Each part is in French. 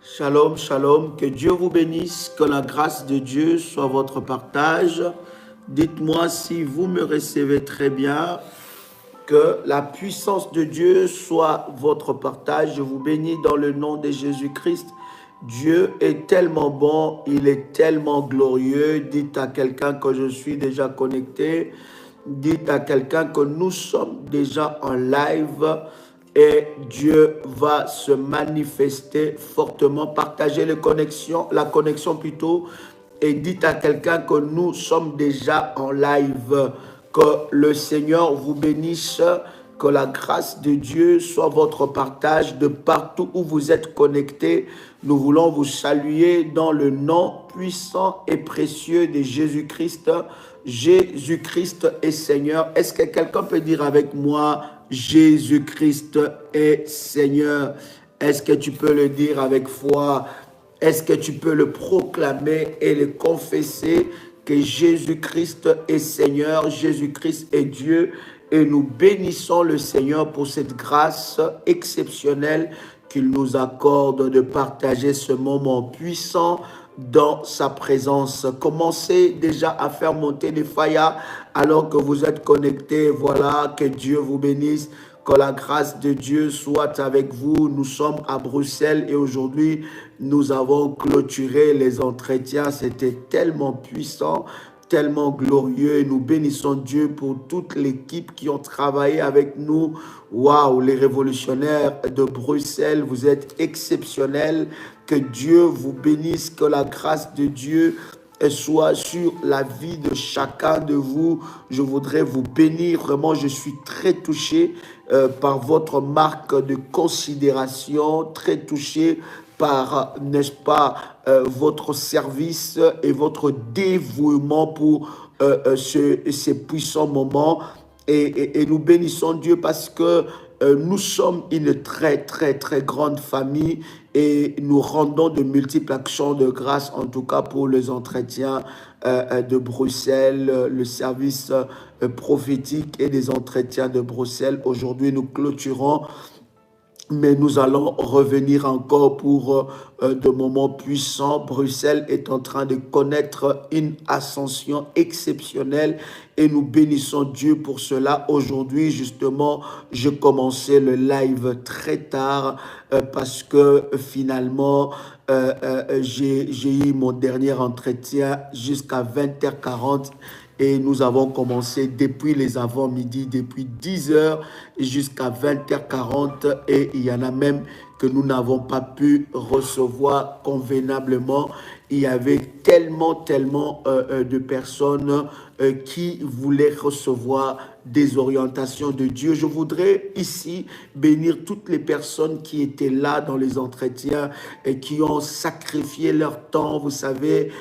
Shalom, shalom, que Dieu vous bénisse, que la grâce de Dieu soit votre partage. Dites-moi si vous me recevez très bien, que la puissance de Dieu soit votre partage. Je vous bénis dans le nom de Jésus-Christ. Dieu est tellement bon, il est tellement glorieux. Dites à quelqu'un que je suis déjà connecté. Dites à quelqu'un que nous sommes déjà en live. Et Dieu va se manifester fortement. Partagez la connexion plutôt. Et dites à quelqu'un que nous sommes déjà en live. Que le Seigneur vous bénisse. Que la grâce de Dieu soit votre partage de partout où vous êtes connectés. Nous voulons vous saluer dans le nom puissant et précieux de Jésus-Christ. Jésus-Christ est Seigneur. Est-ce que quelqu'un peut dire avec moi, Jésus-Christ est Seigneur? Est-ce que tu peux le dire avec foi? Est-ce que tu peux le proclamer et le confesser que Jésus-Christ est Seigneur, Jésus-Christ est Dieu, et nous bénissons le Seigneur pour cette grâce exceptionnelle qu'il nous accorde de partager ce moment puissant dans sa présence. Commencez déjà à faire monter des faillas alors que vous êtes connectés. Voilà, que Dieu vous bénisse, que la grâce de Dieu soit avec vous. Nous sommes à Bruxelles et aujourd'hui, nous avons clôturé les entretiens. C'était tellement puissant, tellement glorieux, et nous bénissons Dieu pour toute l'équipe qui ont travaillé avec nous. Waouh, les révolutionnaires de Bruxelles, vous êtes exceptionnels. Que Dieu vous bénisse, que la grâce de Dieu soit sur la vie de chacun de vous. Je voudrais vous bénir. Vraiment, je suis très touché par votre marque de considération, très touché par, n'est-ce pas, votre service et votre dévouement pour ces puissants moments. Et nous bénissons Dieu parce que nous sommes une très grande famille et nous rendons de multiples actions de grâce, en tout cas pour les entretiens de Bruxelles, le service prophétique et des entretiens de Bruxelles. Aujourd'hui, nous clôturons, mais nous allons revenir encore pour de moments puissants. Bruxelles est en train de connaître une ascension exceptionnelle et nous bénissons Dieu pour cela. Aujourd'hui, justement, je commençais le live très tard parce que finalement, j'ai eu mon dernier entretien jusqu'à 20h40. Et nous avons commencé depuis les avant-midi, depuis 10h jusqu'à 20h40. Et il y en a même que nous n'avons pas pu recevoir convenablement. Il y avait tellement de personnes qui voulaient recevoir des orientations de Dieu. Je voudrais ici bénir toutes les personnes qui étaient là dans les entretiens et qui ont sacrifié leur temps, vous savez,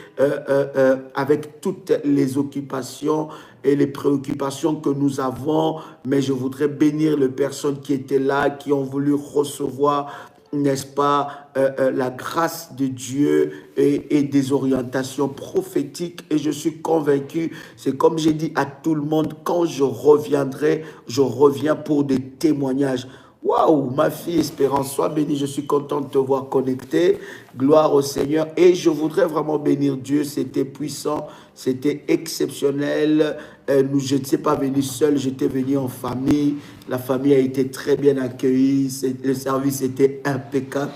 avec toutes les occupations et les préoccupations que nous avons. Mais je voudrais bénir les personnes qui étaient là, qui ont voulu recevoir, n'est-ce pas, la grâce de Dieu et des orientations prophétiques. Et je suis convaincu, c'est comme j'ai dit à tout le monde, quand je reviendrai, je reviens pour des témoignages. Waouh, ma fille Espérance, sois bénie, je suis content de te voir connecté. Gloire au Seigneur. Et je voudrais vraiment bénir Dieu, c'était puissant, c'était exceptionnel. Je ne sais pas venu seul, j'étais venu en famille. La famille a été très bien accueillie, le service était impeccable.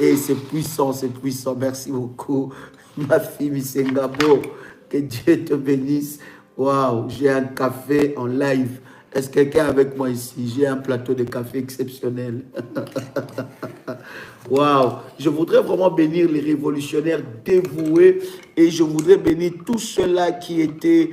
Et c'est puissant, c'est puissant. Merci beaucoup, ma fille Missengabo. Que Dieu te bénisse. Waouh, j'ai un café en live. Est-ce que quelqu'un est avec moi ici? J'ai un plateau de café exceptionnel. Waouh! Je voudrais vraiment bénir les révolutionnaires dévoués et je voudrais bénir tous ceux-là qui étaient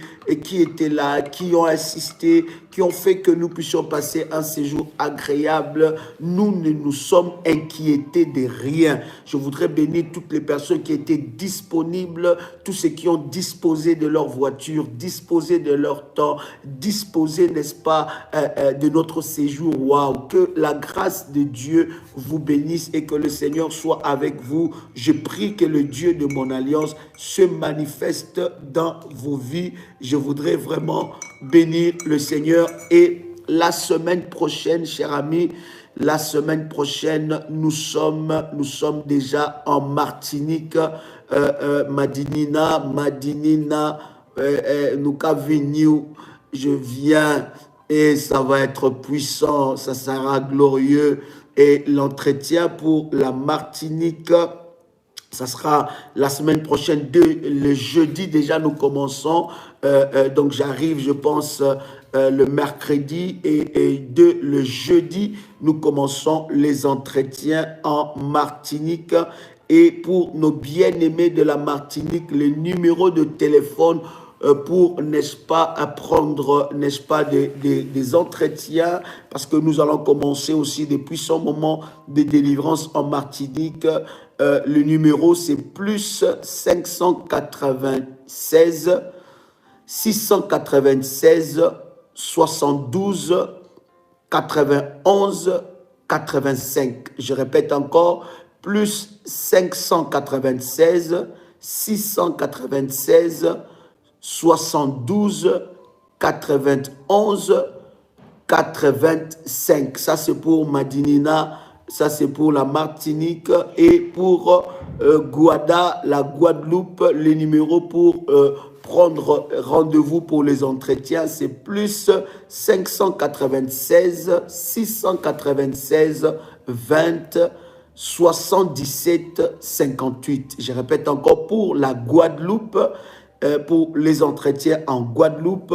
là, qui ont assisté, qui ont fait que nous puissions passer un séjour agréable. Nous ne nous sommes inquiétés de rien. Je voudrais bénir toutes les personnes qui étaient disponibles, tous ceux qui ont disposé de leur voiture, disposé de leur temps, disposé, n'est-ce pas, de notre séjour. Waouh! Que la grâce de Dieu vous bénisse et que le Seigneur soit avec vous. Je prie que le Dieu de mon alliance se manifeste dans vos vies. Je voudrais vraiment bénir le Seigneur. Et la semaine prochaine, chers amis, La semaine prochaine, nous sommes déjà en Martinique. Madinina, Nuka Vignou, je viens et ça va être puissant, ça sera glorieux. Et l'entretien pour la Martinique, ça sera la semaine prochaine, le jeudi déjà nous commençons. Donc j'arrive, je pense, le mercredi et le jeudi, nous commençons les entretiens en Martinique. Et pour nos bien-aimés de la Martinique, les numéros de téléphone pour, n'est-ce pas, apprendre, n'est-ce pas, des entretiens, parce que nous allons commencer aussi des puissants moments de délivrance en Martinique. Le numéro, c'est plus 596 696 72 91 85. Je répète encore, plus 596 696 72 91 85. Ça, c'est pour Madinina, ça, c'est pour la Martinique. Et pour la Guadeloupe, les numéros pour prendre rendez-vous pour les entretiens, c'est plus 596 696 20 77 58. Je répète encore, pour la Guadeloupe, pour les entretiens en Guadeloupe,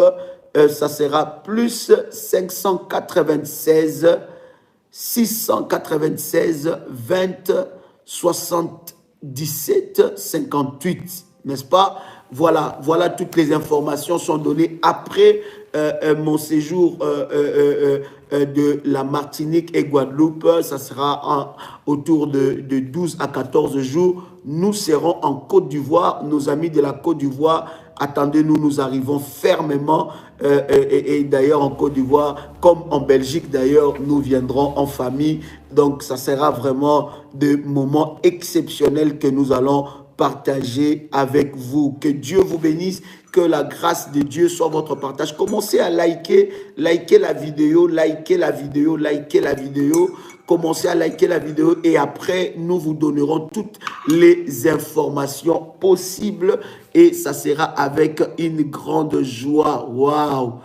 ça sera plus 596 696 20 77 58, n'est-ce pas? Voilà, toutes les informations sont données après mon séjour de la Martinique et Guadeloupe. Ça sera autour de 12 à 14 jours. Nous serons en Côte d'Ivoire. Nos amis de la Côte d'Ivoire, attendez-nous, nous arrivons fermement. Et d'ailleurs, en Côte d'Ivoire, comme en Belgique, d'ailleurs, nous viendrons en famille. Donc, ça sera vraiment des moments exceptionnels que nous allons partager avec vous. Que Dieu vous bénisse, que la grâce de Dieu soit votre partage. Commencez à liker la vidéo, commencez à liker la vidéo et après, nous vous donnerons toutes les informations possibles et ça sera avec une grande joie. Waouh!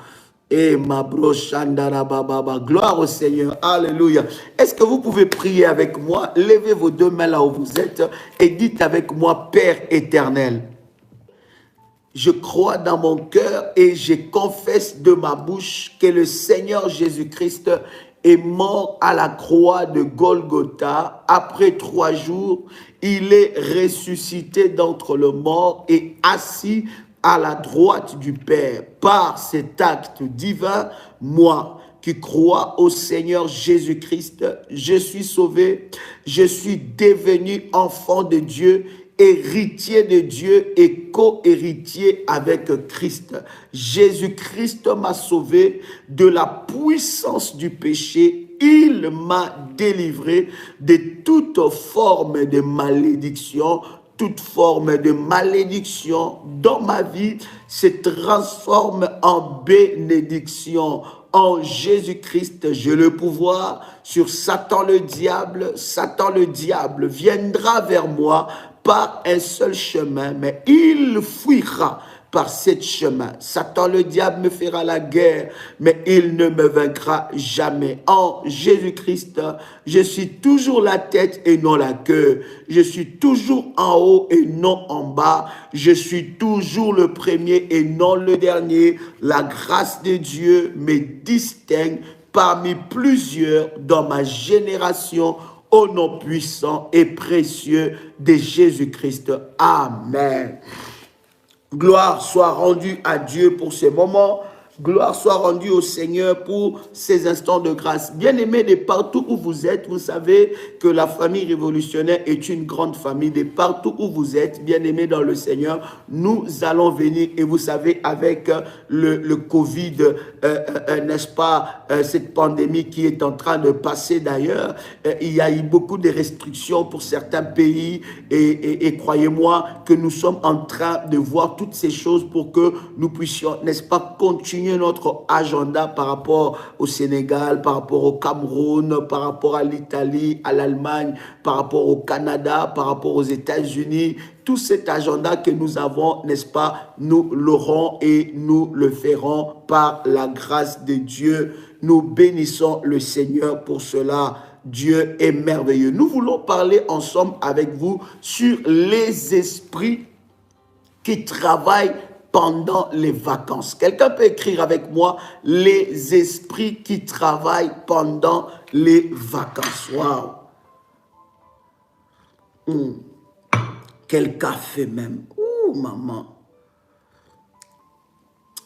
Et ma brochandara baba, gloire au Seigneur, alléluia. Est-ce que vous pouvez prier avec moi? Levez vos deux mains là où vous êtes et dites avec moi, Père éternel, je crois dans mon cœur et je confesse de ma bouche que le Seigneur Jésus-Christ est mort à la croix de Golgotha. Après 3 jours, il est ressuscité d'entre les morts et assis à la droite du Père. Par cet acte divin, moi qui crois au Seigneur Jésus-Christ, je suis sauvé, je suis devenu enfant de Dieu, héritier de Dieu et co-héritier avec Christ. Jésus-Christ m'a sauvé de la puissance du péché. Il m'a délivré de toute forme de malédiction. Toute forme de malédiction dans ma vie se transforme en bénédiction. En Jésus-Christ, j'ai le pouvoir sur Satan le diable. Satan le diable viendra vers moi par un seul chemin, mais il fuira par ce chemin. Satan le diable me fera la guerre, mais il ne me vaincra jamais. En Jésus-Christ, je suis toujours la tête et non la queue. Je suis toujours en haut et non en bas. Je suis toujours le premier et non le dernier. La grâce de Dieu me distingue parmi plusieurs dans ma génération, au nom puissant et précieux de Jésus-Christ. Amen. Gloire soit rendue à Dieu pour ces moments. Gloire soit rendue au Seigneur pour ces instants de grâce. Bien-aimés, de partout où vous êtes, vous savez que la famille révolutionnaire est une grande famille. De partout où vous êtes, bien-aimés dans le Seigneur, nous allons venir. Et vous savez, avec le Covid, n'est-ce pas, cette pandémie qui est en train de passer d'ailleurs, il y a eu beaucoup de restrictions pour certains pays. Et croyez-moi que nous sommes en train de voir toutes ces choses pour que nous puissions, n'est-ce pas, continuer aligner notre agenda par rapport au Sénégal, par rapport au Cameroun, par rapport à l'Italie, à l'Allemagne, par rapport au Canada, par rapport aux États-Unis. Tout cet agenda que nous avons, n'est-ce pas, nous l'aurons et nous le ferons par la grâce de Dieu. Nous bénissons le Seigneur pour cela. Dieu est merveilleux. Nous voulons parler ensemble avec vous sur les esprits qui travaillent pendant les vacances. Quelqu'un peut écrire avec moi les esprits qui travaillent pendant les vacances. Waouh! Quel café même. Ouh, maman.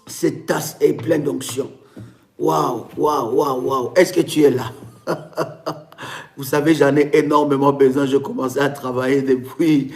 Cette tasse est pleine d'onction. Waouh, waouh, waouh, waouh. Est-ce que tu es là? Vous savez, j'en ai énormément besoin. Je commençais à travailler depuis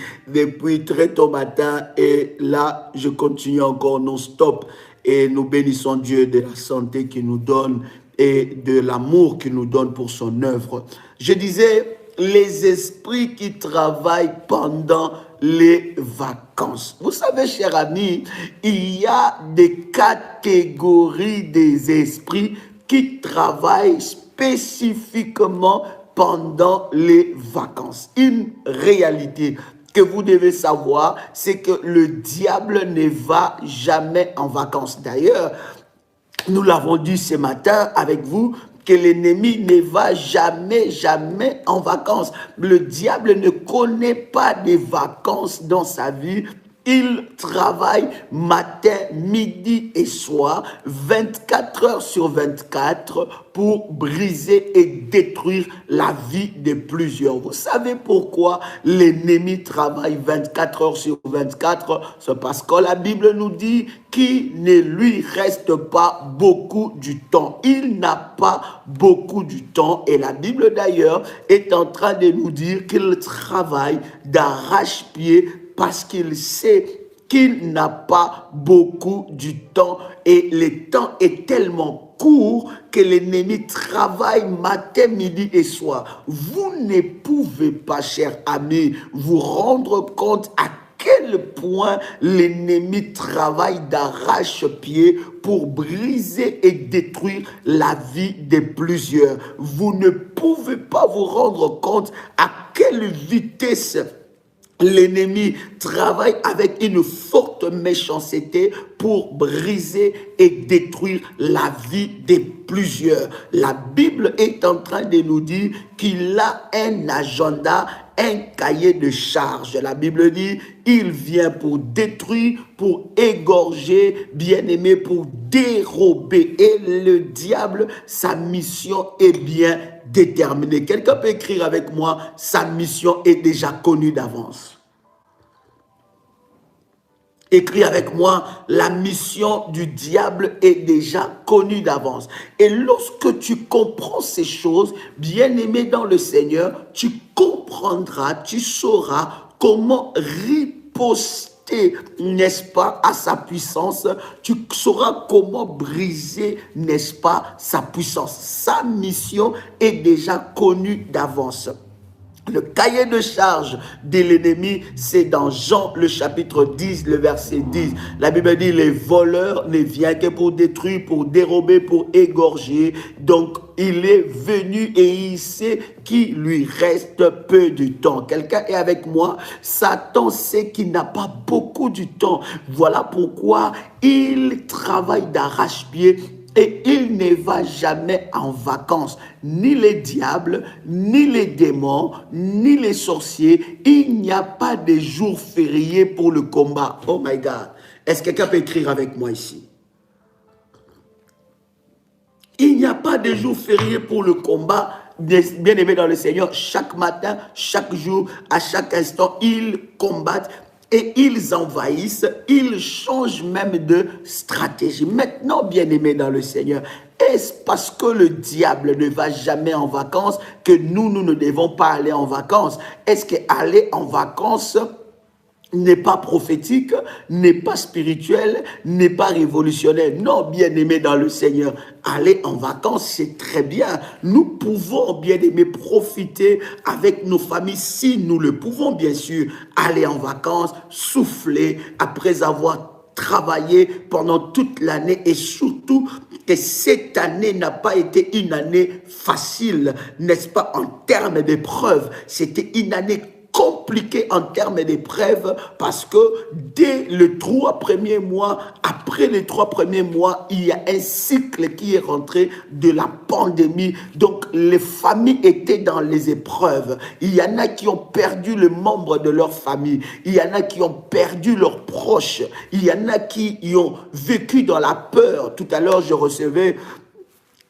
très tôt matin. Et là, je continue encore non-stop. Et nous bénissons Dieu de la santé qu'il nous donne et de l'amour qu'il nous donne pour son œuvre. Je disais, les esprits qui travaillent pendant les vacances. Vous savez, chers amis, il y a des catégories des esprits qui travaillent spécifiquement pendant les vacances. Une réalité que vous devez savoir, c'est que le diable ne va jamais en vacances. D'ailleurs, nous l'avons dit ce matin avec vous, que l'ennemi ne va jamais en vacances. Le diable ne connaît pas de vacances dans sa vie. Il travaille matin, midi et soir, 24 heures sur 24 pour briser et détruire la vie de plusieurs. Vous savez pourquoi l'ennemi travaille 24 heures sur 24? C'est parce que la Bible nous dit qu'il ne lui reste pas beaucoup du temps. Il n'a pas beaucoup du temps. Et la Bible d'ailleurs est en train de nous dire qu'il travaille d'arrache-pied parce qu'il sait qu'il n'a pas beaucoup du temps et le temps est tellement court que l'ennemi travaille matin, midi et soir. Vous ne pouvez pas, chers amis, vous rendre compte à quel point l'ennemi travaille d'arrache-pied pour briser et détruire la vie de plusieurs. Vous ne pouvez pas vous rendre compte à quelle vitesse l'ennemi travaille avec une forte méchanceté pour briser et détruire la vie de plusieurs. La Bible est en train de nous dire qu'il a un agenda, un cahier de charge. La Bible dit, il vient pour détruire, pour égorger, bien-aimé, pour dérober. Et le diable, sa mission est bien déterminée. Quelqu'un peut écrire avec moi, sa mission est déjà connue d'avance. Écris avec moi, la mission du diable est déjà connue d'avance. Et lorsque tu comprends ces choses, bien-aimé dans le Seigneur, tu comprendras, tu sauras comment riposter, n'est-ce pas, à sa puissance. Tu sauras comment briser, n'est-ce pas, sa puissance. Sa mission est déjà connue d'avance. Le cahier de charge de l'ennemi, c'est dans Jean le chapitre 10, le verset 10. La Bible dit, les voleurs ne viennent que pour détruire, pour dérober, pour égorger. Donc, il est venu et il sait qu'il lui reste peu de temps. Quelqu'un est avec moi? Satan sait qu'il n'a pas beaucoup de temps. Voilà pourquoi il travaille d'arrache-pied. Et il ne va jamais en vacances, ni les diables, ni les démons, ni les sorciers. Il n'y a pas de jour férié pour le combat. Oh my God. Est-ce que quelqu'un peut écrire avec moi ici? Il n'y a pas de jour férié pour le combat. Bien aimé dans le Seigneur, chaque matin, chaque jour, à chaque instant, ils combattent. Et ils envahissent, ils changent même de stratégie. Maintenant, bien-aimés dans le Seigneur, est-ce parce que le diable ne va jamais en vacances que nous ne devons pas aller en vacances? Est-ce qu'aller en vacances n'est pas prophétique, n'est pas spirituel, n'est pas révolutionnaire? Non, bien-aimé dans le Seigneur, aller en vacances, c'est très bien. Nous pouvons, bien-aimé, profiter avec nos familles, si nous le pouvons, bien sûr, aller en vacances, souffler, après avoir travaillé pendant toute l'année et surtout que cette année n'a pas été une année facile, n'est-ce pas, en termes d'épreuves. C'était une année compliqué en termes d'épreuves parce que dès les 3 premiers mois, après les 3 premiers mois, il y a un cycle qui est rentré de la pandémie. Donc, les familles étaient dans les épreuves. Il y en a qui ont perdu le membre de leur famille. Il y en a qui ont perdu leurs proches. Il y en a qui y ont vécu dans la peur. Tout à l'heure, je recevais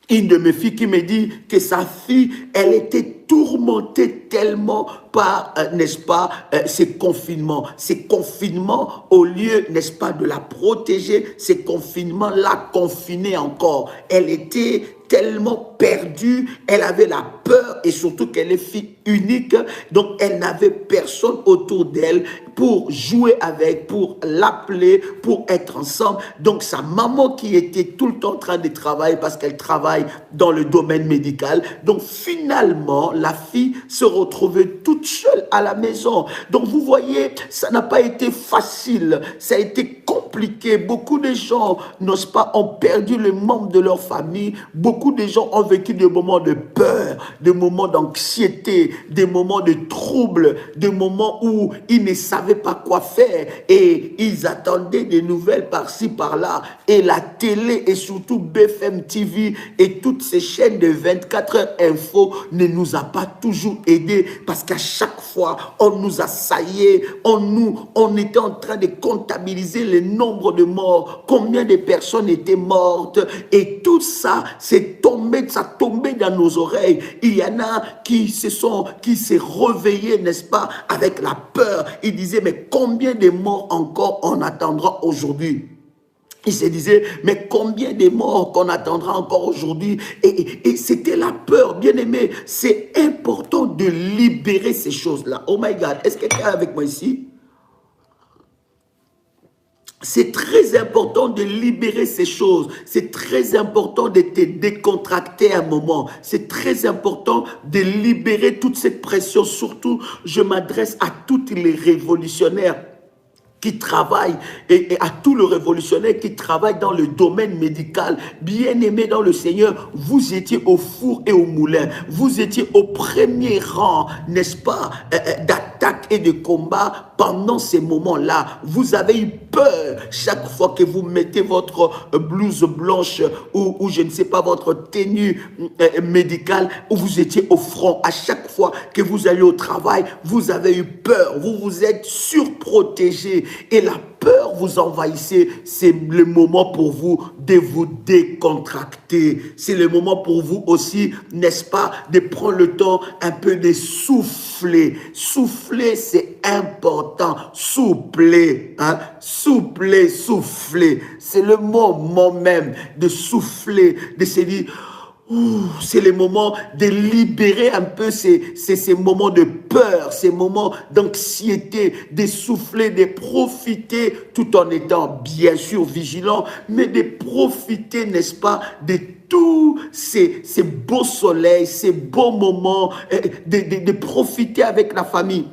une de mes filles qui me dit que sa fille, elle était tourmentée tellement par, n'est-ce pas, ces confinements. Ces confinements, au lieu, n'est-ce pas, de la protéger, ces confinements la confinaient encore. Elle était tellement perdue, elle avait la peur et surtout qu'elle est fille unique, donc elle n'avait personne autour d'elle pour jouer avec, pour l'appeler, pour être ensemble. Donc sa maman qui était tout le temps en train de travailler parce qu'elle travaille dans le domaine médical, donc finalement la fille se retrouvait toute seule à la maison. Donc vous voyez, ça n'a pas été facile, ça a été compliqué. Beaucoup de gens, n'osent pas, ont perdu le membre de leur famille. Beaucoup de gens ont vécu des moments de peur, des moments d'anxiété, des moments de trouble, des moments où ils ne savaient pas quoi faire et ils attendaient des nouvelles par-ci, par-là. Et la télé et surtout BFM TV et toutes ces chaînes de 24 heures info ne nous a pas toujours aidés parce qu'à chaque fois, on nous assaillait, on était en train de comptabiliser le nombre de morts, combien de personnes étaient mortes et tout ça, ça tombait dans nos oreilles. Il y en a qui s'est réveillés, n'est-ce pas, avec la peur. Ils disaient, mais combien de morts encore on attendra aujourd'hui? Il se disait, mais combien de morts qu'on attendra encore aujourd'hui? Et c'était la peur, bien aimé. C'est important de libérer ces choses-là. Oh my God, est-ce que quelqu'un est avec moi ici? C'est très important de libérer ces choses. C'est très important de te décontracter un moment. C'est très important de libérer toute cette pression. Surtout, je m'adresse à tous les révolutionnaires qui travaillent et à tous les révolutionnaires qui travaillent dans le domaine médical. Bien-aimés dans le Seigneur, vous étiez au four et au moulin. Vous étiez au premier rang, n'est-ce pas, d'attaque et de combat pendant ces moments-là. Vous avez eu peur chaque fois que vous mettez votre blouse blanche ou je ne sais pas, votre tenue médicale, où vous étiez au front. À chaque fois que vous allez au travail, vous avez eu peur. Vous vous êtes surprotégé. Et la peur vous envahissait, c'est le moment pour vous de vous décontracter. C'est le moment pour vous aussi, n'est-ce pas, de prendre le temps un peu de souffler. Souffler, c'est important. Soupler, hein? Soupler, souffler. C'est le moment même de souffler, de se dire... C'est le moment de libérer un peu ces moments de peur, ces moments d'anxiété, de souffler, de profiter tout en étant bien sûr vigilant, mais de profiter, n'est-ce pas, de tous ces beaux soleils, ces beaux moments, de profiter avec la famille.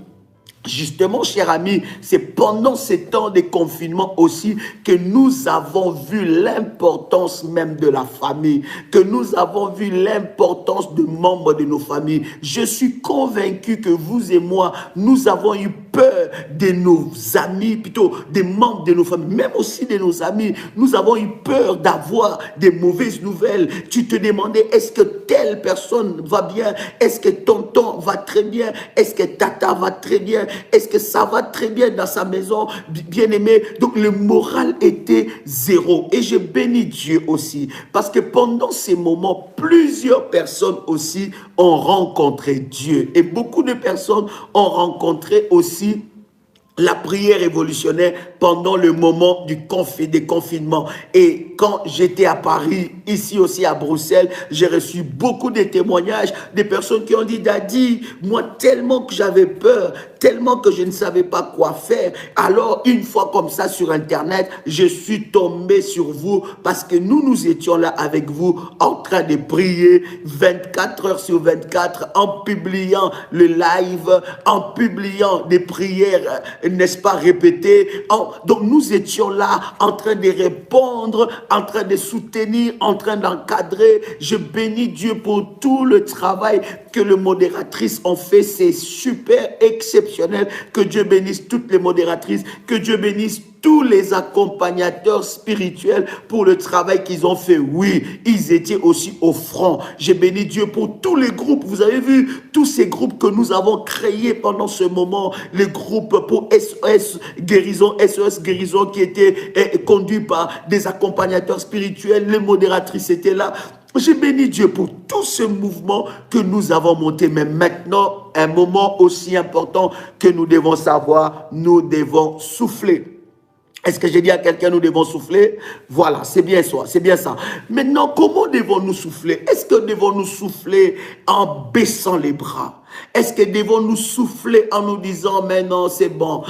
Justement, cher ami, c'est pendant ces temps de confinement aussi que nous avons vu l'importance même de la famille, que nous avons vu l'importance de membres de nos familles. Je suis convaincu que vous et moi, nous avons eu peur de nos amis, plutôt des membres de nos familles, même aussi de nos amis. Nous avons eu peur d'avoir des mauvaises nouvelles. Tu te demandais, est-ce que telle personne va bien? Est-ce que tonton va très bien? Est-ce que tata va très bien? Est-ce que ça va très bien dans sa maison, bien-aimé? Donc le moral était zéro. Et je bénis Dieu aussi, parce que pendant ces moments, plusieurs personnes aussi ont rencontré Dieu. Et beaucoup de personnes ont rencontré aussi la prière révolutionnaire pendant le moment des confinements. Et Et quand j'étais à Paris, ici aussi à Bruxelles, j'ai reçu beaucoup de témoignages des personnes qui ont dit, Daddy, moi tellement que j'avais peur, tellement que je ne savais pas quoi faire. Alors une fois comme ça sur Internet, je suis tombé sur vous parce que nous étions là avec vous en train de prier 24 heures sur 24 en publiant le live, en publiant des prières, n'est-ce pas, répétées. Donc nous étions là en train de répondre, en train de soutenir, en train d'encadrer. Je bénis Dieu pour tout le travail que les modératrices ont fait. C'est super exceptionnel. Que Dieu bénisse toutes les modératrices, que Dieu bénisse tous les accompagnateurs spirituels pour le travail qu'ils ont fait. Oui, ils étaient aussi au front. J'ai béni Dieu pour tous les groupes. Vous avez vu tous ces groupes que nous avons créés pendant ce moment. Les groupes pour SOS Guérison qui étaient conduits par des accompagnateurs spirituels. Les modératrices étaient là. J'ai béni Dieu pour tout ce mouvement que nous avons monté. Mais maintenant, un moment aussi important que nous devons savoir, nous devons souffler. Est-ce que j'ai dit à quelqu'un, nous devons souffler? Voilà, c'est bien ça, c'est bien ça. Maintenant, comment devons-nous souffler? Est-ce que devons-nous souffler en baissant les bras? Est-ce que devons-nous souffler en nous disant, mais non, c'est bon,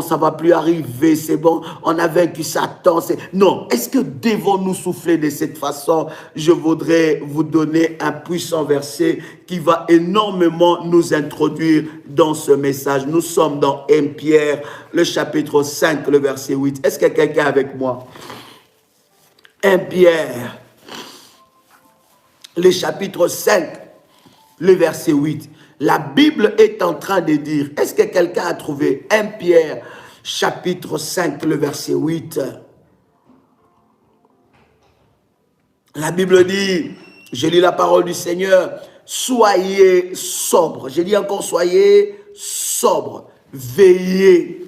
ça va plus arriver, c'est bon, on a vaincu Satan. Non, est-ce que devons-nous souffler de cette façon? Je voudrais vous donner un puissant verset qui va énormément nous introduire dans ce message. Nous sommes dans 1 Pierre, le chapitre 5, le verset 8. Est-ce que quelqu'un est avec moi? 1 Pierre, le chapitre 5, le verset 8. La Bible est en train de dire, est-ce que quelqu'un a trouvé 1 Pierre, chapitre 5, le verset 8? La Bible dit, je lis la parole du Seigneur, soyez sobres. Je dis encore, soyez sobres, veillez.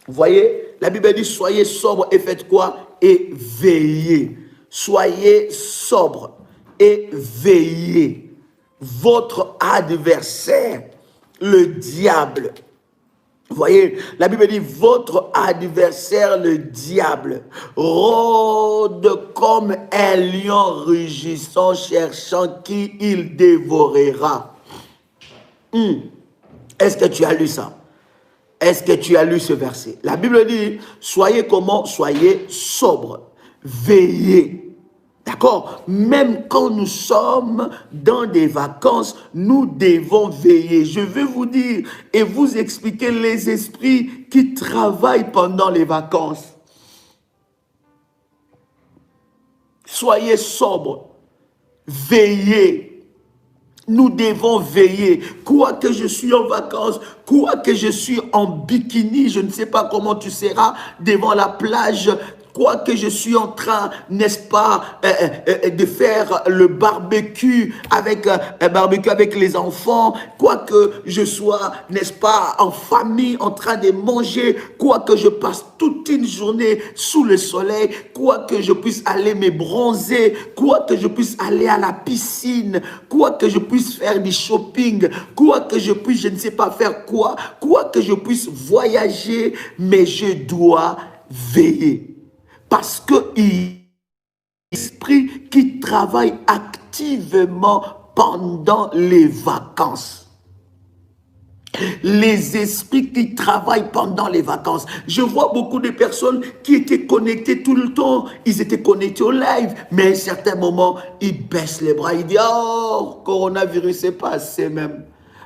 Vous voyez, la Bible dit, soyez sobres et faites quoi? Et veillez. Soyez sobres et veillez. Votre adversaire, le diable. Vous voyez, la Bible dit, votre adversaire, le diable, rôde comme un lion rugissant, cherchant qui il dévorera. Est-ce que tu as lu ça? Est-ce que tu as lu ce verset? La Bible dit, soyez comment? Soyez sobres, veillez. D'accord? Même quand nous sommes dans des vacances, nous devons veiller. Je vais vous dire et vous expliquer les esprits qui travaillent pendant les vacances. Soyez sobres, veillez. Nous devons veiller. Quoi que je suis en vacances, quoi que je suis en bikini, je ne sais pas comment tu seras devant la plage. Quoique je suis en train, n'est-ce pas, de faire le barbecue avec les enfants, quoique je sois, n'est-ce pas, en famille, en train de manger, quoique je passe toute une journée sous le soleil, quoique je puisse aller me bronzer, quoique je puisse aller à la piscine, quoique je puisse faire du shopping, quoique je puisse, je ne sais pas faire quoi, quoique je puisse voyager, mais je dois veiller. Parce que l'esprit qui travaille activement pendant les vacances. Les esprits qui travaillent pendant les vacances. Je vois beaucoup de personnes qui étaient connectées tout le temps. Ils étaient connectés au live. Mais à un certain moment, ils baissent les bras. Ils disent, oh, coronavirus, c'est passé même.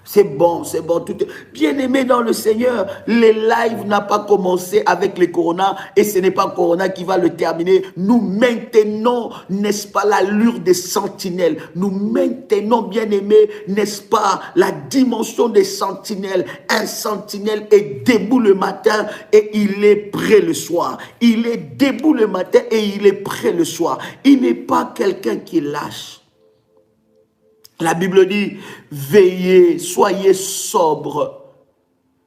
C'est bon, c'est bon. Bien-aimé dans le Seigneur, les lives n'ont pas commencé avec le corona et ce n'est pas corona qui va le terminer. Nous maintenons, n'est-ce pas, l'allure des sentinelles. Nous maintenons, bien-aimé, n'est-ce pas, la dimension des sentinelles. Un sentinelle est debout le matin et il est prêt le soir. Il est debout le matin et il est prêt le soir. Il n'est pas quelqu'un qui lâche. La Bible dit, veillez, soyez sobres,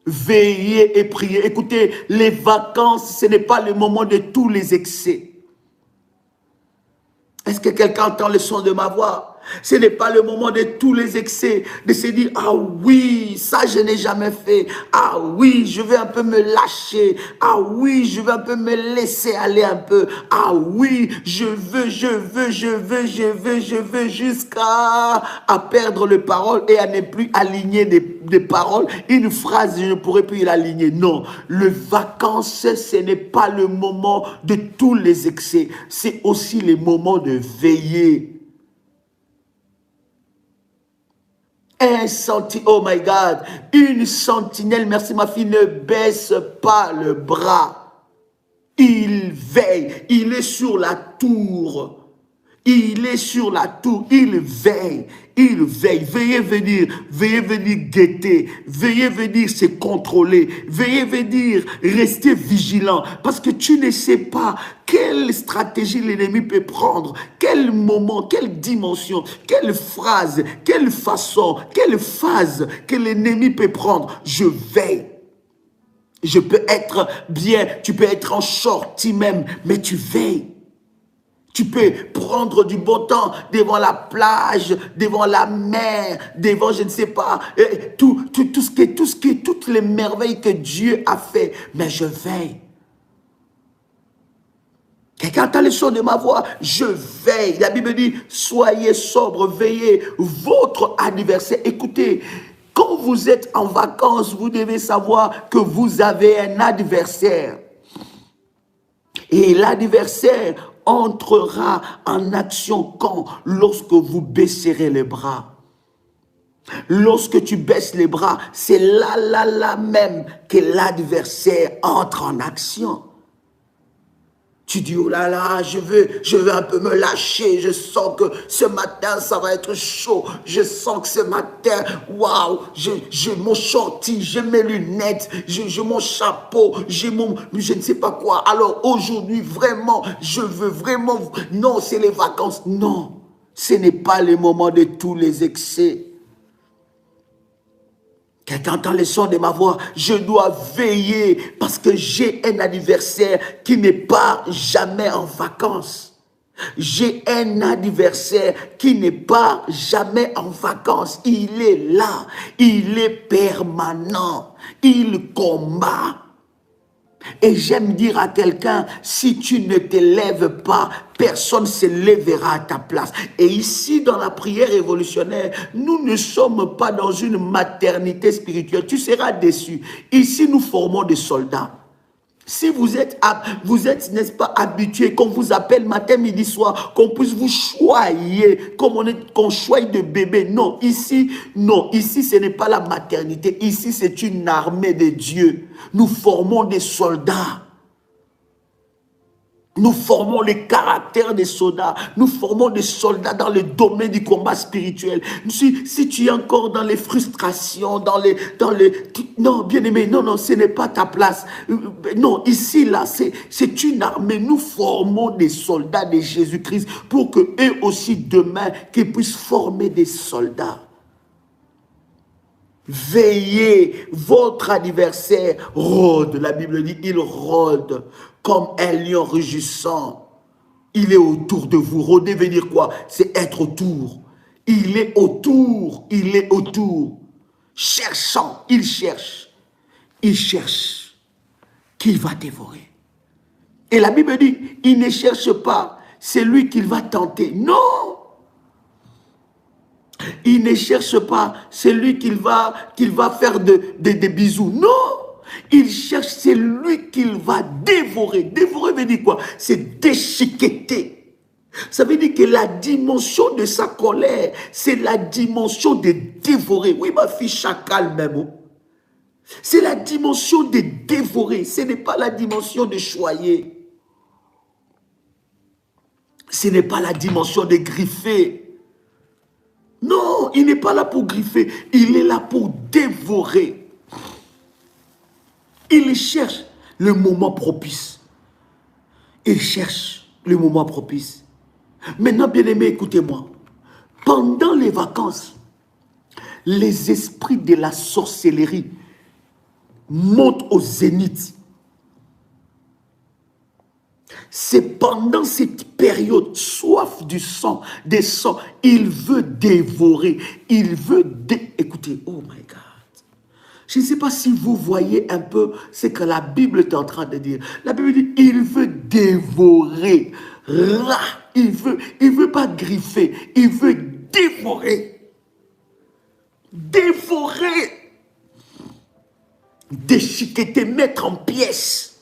veillez et priez. Écoutez, les vacances, ce n'est pas le moment de tous les excès. Est-ce que quelqu'un entend le son de ma voix? Ce n'est pas le moment de tous les excès, de se dire, ah oui, ça je n'ai jamais fait. Ah oui, je vais un peu me lâcher. Ah oui, je vais un peu me laisser aller un peu. Ah oui, je veux, jusqu'à perdre les paroles et à ne plus aligner des paroles. Une phrase, je ne pourrais plus l'aligner. Non, les vacances, ce n'est pas le moment de tous les excès. C'est aussi le moment de veiller. Oh my God, une sentinelle, merci ma fille, ne baisse pas le bras. Il veille, il est sur la tour. Il est sur la tour, il veille, veillez venir guetter, veillez venir se contrôler, veillez venir rester vigilant, parce que tu ne sais pas quelle stratégie l'ennemi peut prendre, quel moment, quelle dimension, quelle phrase, quelle façon, quelle phase que l'ennemi peut prendre. Je veille. Je peux être bien, tu peux être en shorty même, mais tu veilles. Tu peux prendre du bon temps devant la plage, devant la mer, devant je ne sais pas, toutes les merveilles que Dieu a fait. Mais je veille. Quelqu'un entend le son de ma voix? Je veille. La Bible dit, soyez sobre, veillez votre adversaire. Écoutez, quand vous êtes en vacances, vous devez savoir que vous avez un adversaire. Et l'adversaire entrera en action quand? Lorsque vous baisserez les bras. Lorsque tu baisses les bras, c'est là même que l'adversaire entre en action. Tu dis, oh là là, je veux un peu me lâcher. Je sens que ce matin, ça va être chaud. Je sens que ce matin, waouh, j'ai mon shorty, j'ai mes lunettes, j'ai mon chapeau, j'ai mon, je ne sais pas quoi. Alors aujourd'hui, vraiment, je veux vraiment, non, c'est les vacances. Non, ce n'est pas le moment de tous les excès. Quelqu'un entend le son de ma voix, je dois veiller parce que j'ai un adversaire qui n'est pas jamais en vacances. J'ai un adversaire qui n'est pas jamais en vacances. Il est là, il est permanent, il combat. Et j'aime dire à quelqu'un, si tu ne te lèves pas, personne ne se lèvera à ta place. Et ici, dans la prière révolutionnaire, nous ne sommes pas dans une maternité spirituelle. Tu seras déçu. Ici, nous formons des soldats. Si vous êtes n'est-ce pas, habitué, qu'on vous appelle matin, midi, soir, qu'on puisse vous choyer, comme qu'on choye de bébé. Non, ici, ce n'est pas la maternité. Ici, c'est une armée de Dieu. Nous formons des soldats. Nous formons les caractères des soldats. Nous formons des soldats dans le domaine du combat spirituel. Si tu es encore dans les frustrations, non, bien-aimé, non, ce n'est pas ta place. Non, ici, là, c'est une armée. Nous formons des soldats de Jésus-Christ pour que eux aussi, demain, qu'ils puissent former des soldats. Veillez, votre adversaire rôde. La Bible dit, il rôde comme un lion rugissant. Il est autour de vous. Rôder veut dire quoi? C'est être autour. Il est autour, il est autour. Cherchant, il cherche. Il cherche qu'il va dévorer. Et la Bible dit, il ne cherche pas, c'est lui qu'il va tenter. Non! Il ne cherche pas celui qu'il va faire des bisous. Non, il cherche celui qu'il va dévorer. Dévorer veut dire quoi? C'est déchiqueter. Ça veut dire que la dimension de sa colère, c'est la dimension de dévorer. Oui, ma fille chacal même. C'est la dimension de dévorer. Ce n'est pas la dimension de choyer. Ce n'est pas la dimension de griffer. Non, il n'est pas là pour griffer, il est là pour dévorer. Il cherche le moment propice. Il cherche le moment propice. Maintenant, bien-aimés, écoutez-moi. Pendant les vacances, les esprits de la sorcellerie montent au zénith. c'est pendant cette période, soif du sang, des sangs, il veut dévorer, il veut... Écoutez, oh my God. Je ne sais pas si vous voyez un peu ce que la Bible est en train de dire. La Bible dit, il veut dévorer. Il veut pas griffer, il veut dévorer. Dévorer. Déchiqueter, mettre en pièces.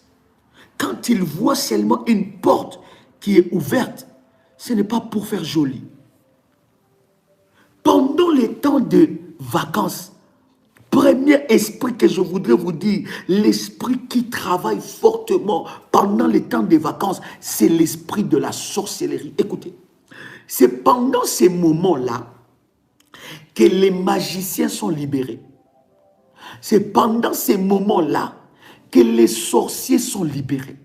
Quand il voit seulement une porte qui est ouverte, ce n'est pas pour faire joli. Pendant les temps de vacances, premier esprit que je voudrais vous dire, l'esprit qui travaille fortement pendant les temps des vacances, c'est l'esprit de la sorcellerie. Écoutez, c'est pendant ces moments-là que les magiciens sont libérés. C'est pendant ces moments-là que les sorciers sont libérés.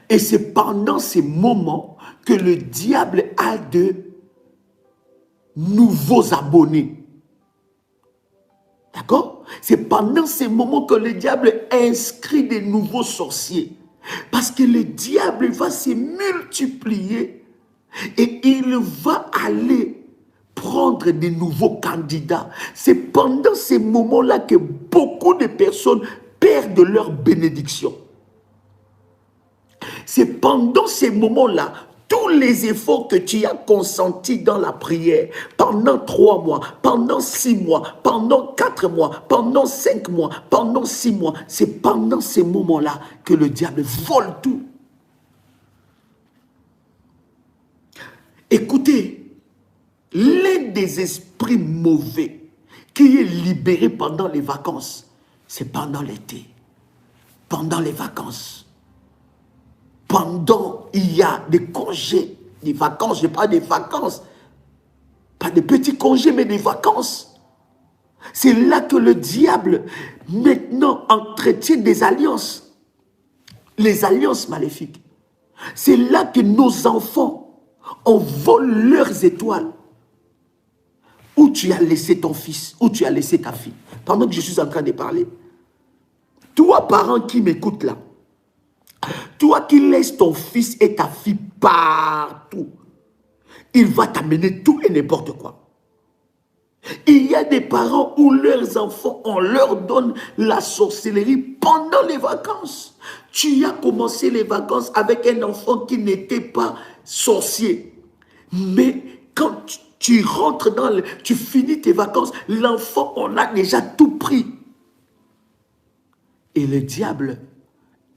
Et c'est pendant ces moments que le diable a de nouveaux abonnés. D'accord? C'est pendant ces moments que le diable inscrit des nouveaux sorciers. Parce que le diable va se multiplier et il va aller prendre des nouveaux candidats. C'est pendant ces moments-là que beaucoup de personnes perdent leur bénédiction. C'est pendant ces moments-là, tous les efforts que tu as consentis dans la prière, pendant 3 mois, pendant 6 mois, pendant 4 mois, pendant 5 mois, pendant 6 mois, c'est pendant ces moments-là que le diable vole tout. Écoutez, l'un des esprits mauvais qui est libéré pendant les vacances, c'est pendant l'été, pendant les vacances. Pendant, il y a des congés, des vacances, je parle des vacances, pas des petits congés, mais des vacances. C'est là que le diable, maintenant, entretient des alliances, les alliances maléfiques. C'est là que nos enfants, on vole leurs étoiles. Où tu as laissé ton fils, où tu as laissé ta fille, pendant que je suis en train de parler. Toi, parent qui m'écoute là, toi qui laisses ton fils et ta fille partout, il va t'amener tout et n'importe quoi. Il y a des parents où leurs enfants, on leur donne la sorcellerie pendant les vacances. Tu as commencé les vacances avec un enfant qui n'était pas sorcier. Mais quand tu rentres tu finis tes vacances, l'enfant, on a déjà tout pris. Et le diable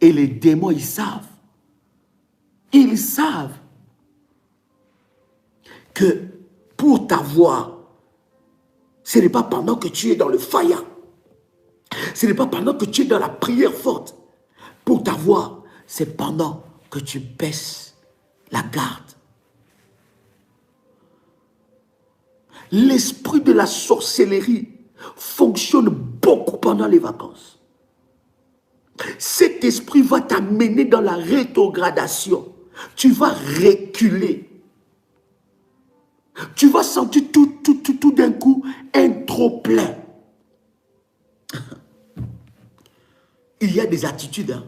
et les démons, ils savent. Ils savent que pour t'avoir, ce n'est pas pendant que tu es dans le fire. Ce n'est pas pendant que tu es dans la prière forte. Pour t'avoir, c'est pendant que tu baisses la garde. L'esprit de la sorcellerie fonctionne beaucoup pendant les vacances. Cet esprit va t'amener dans la rétrogradation. Tu vas reculer. Tu vas sentir tout d'un coup un trop-plein. Il y a des attitudes. Hein.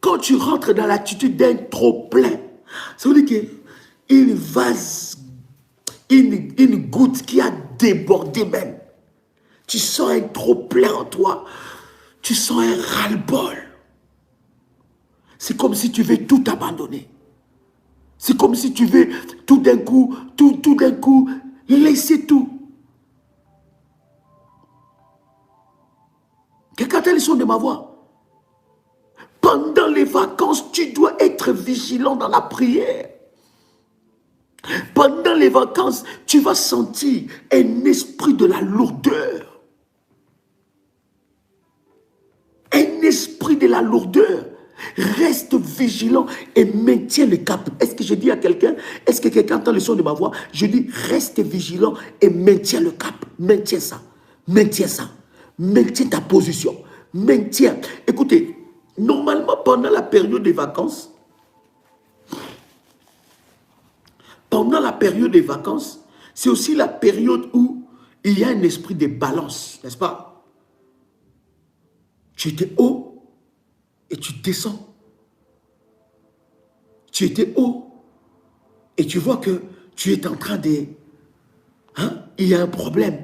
Quand tu rentres dans l'attitude d'un trop-plein, ça veut dire qu'une vase, une goutte qui a débordé même. Tu sens un trop-plein en toi. Tu sens un ras-le-bol. C'est comme si tu veux tout abandonner. C'est comme si tu veux tout d'un coup, laisser tout. Quelqu'un a le son de ma voix. Pendant les vacances, tu dois être vigilant dans la prière. Pendant les vacances, tu vas sentir un esprit de la lourdeur. Un esprit de la lourdeur. Reste vigilant et maintiens le cap. Est-ce que je dis à quelqu'un, est-ce que quelqu'un entend le son de ma voix? Je dis, reste vigilant et maintiens le cap. Maintiens ça. Maintiens ça. Maintiens ta position. Maintiens. Écoutez, normalement, pendant la période des vacances, c'est aussi la période où il y a un esprit de balance, n'est-ce pas? Tu étais haut et tu descends. tu étais haut et tu vois que tu es en train de... Hein, il y a un problème.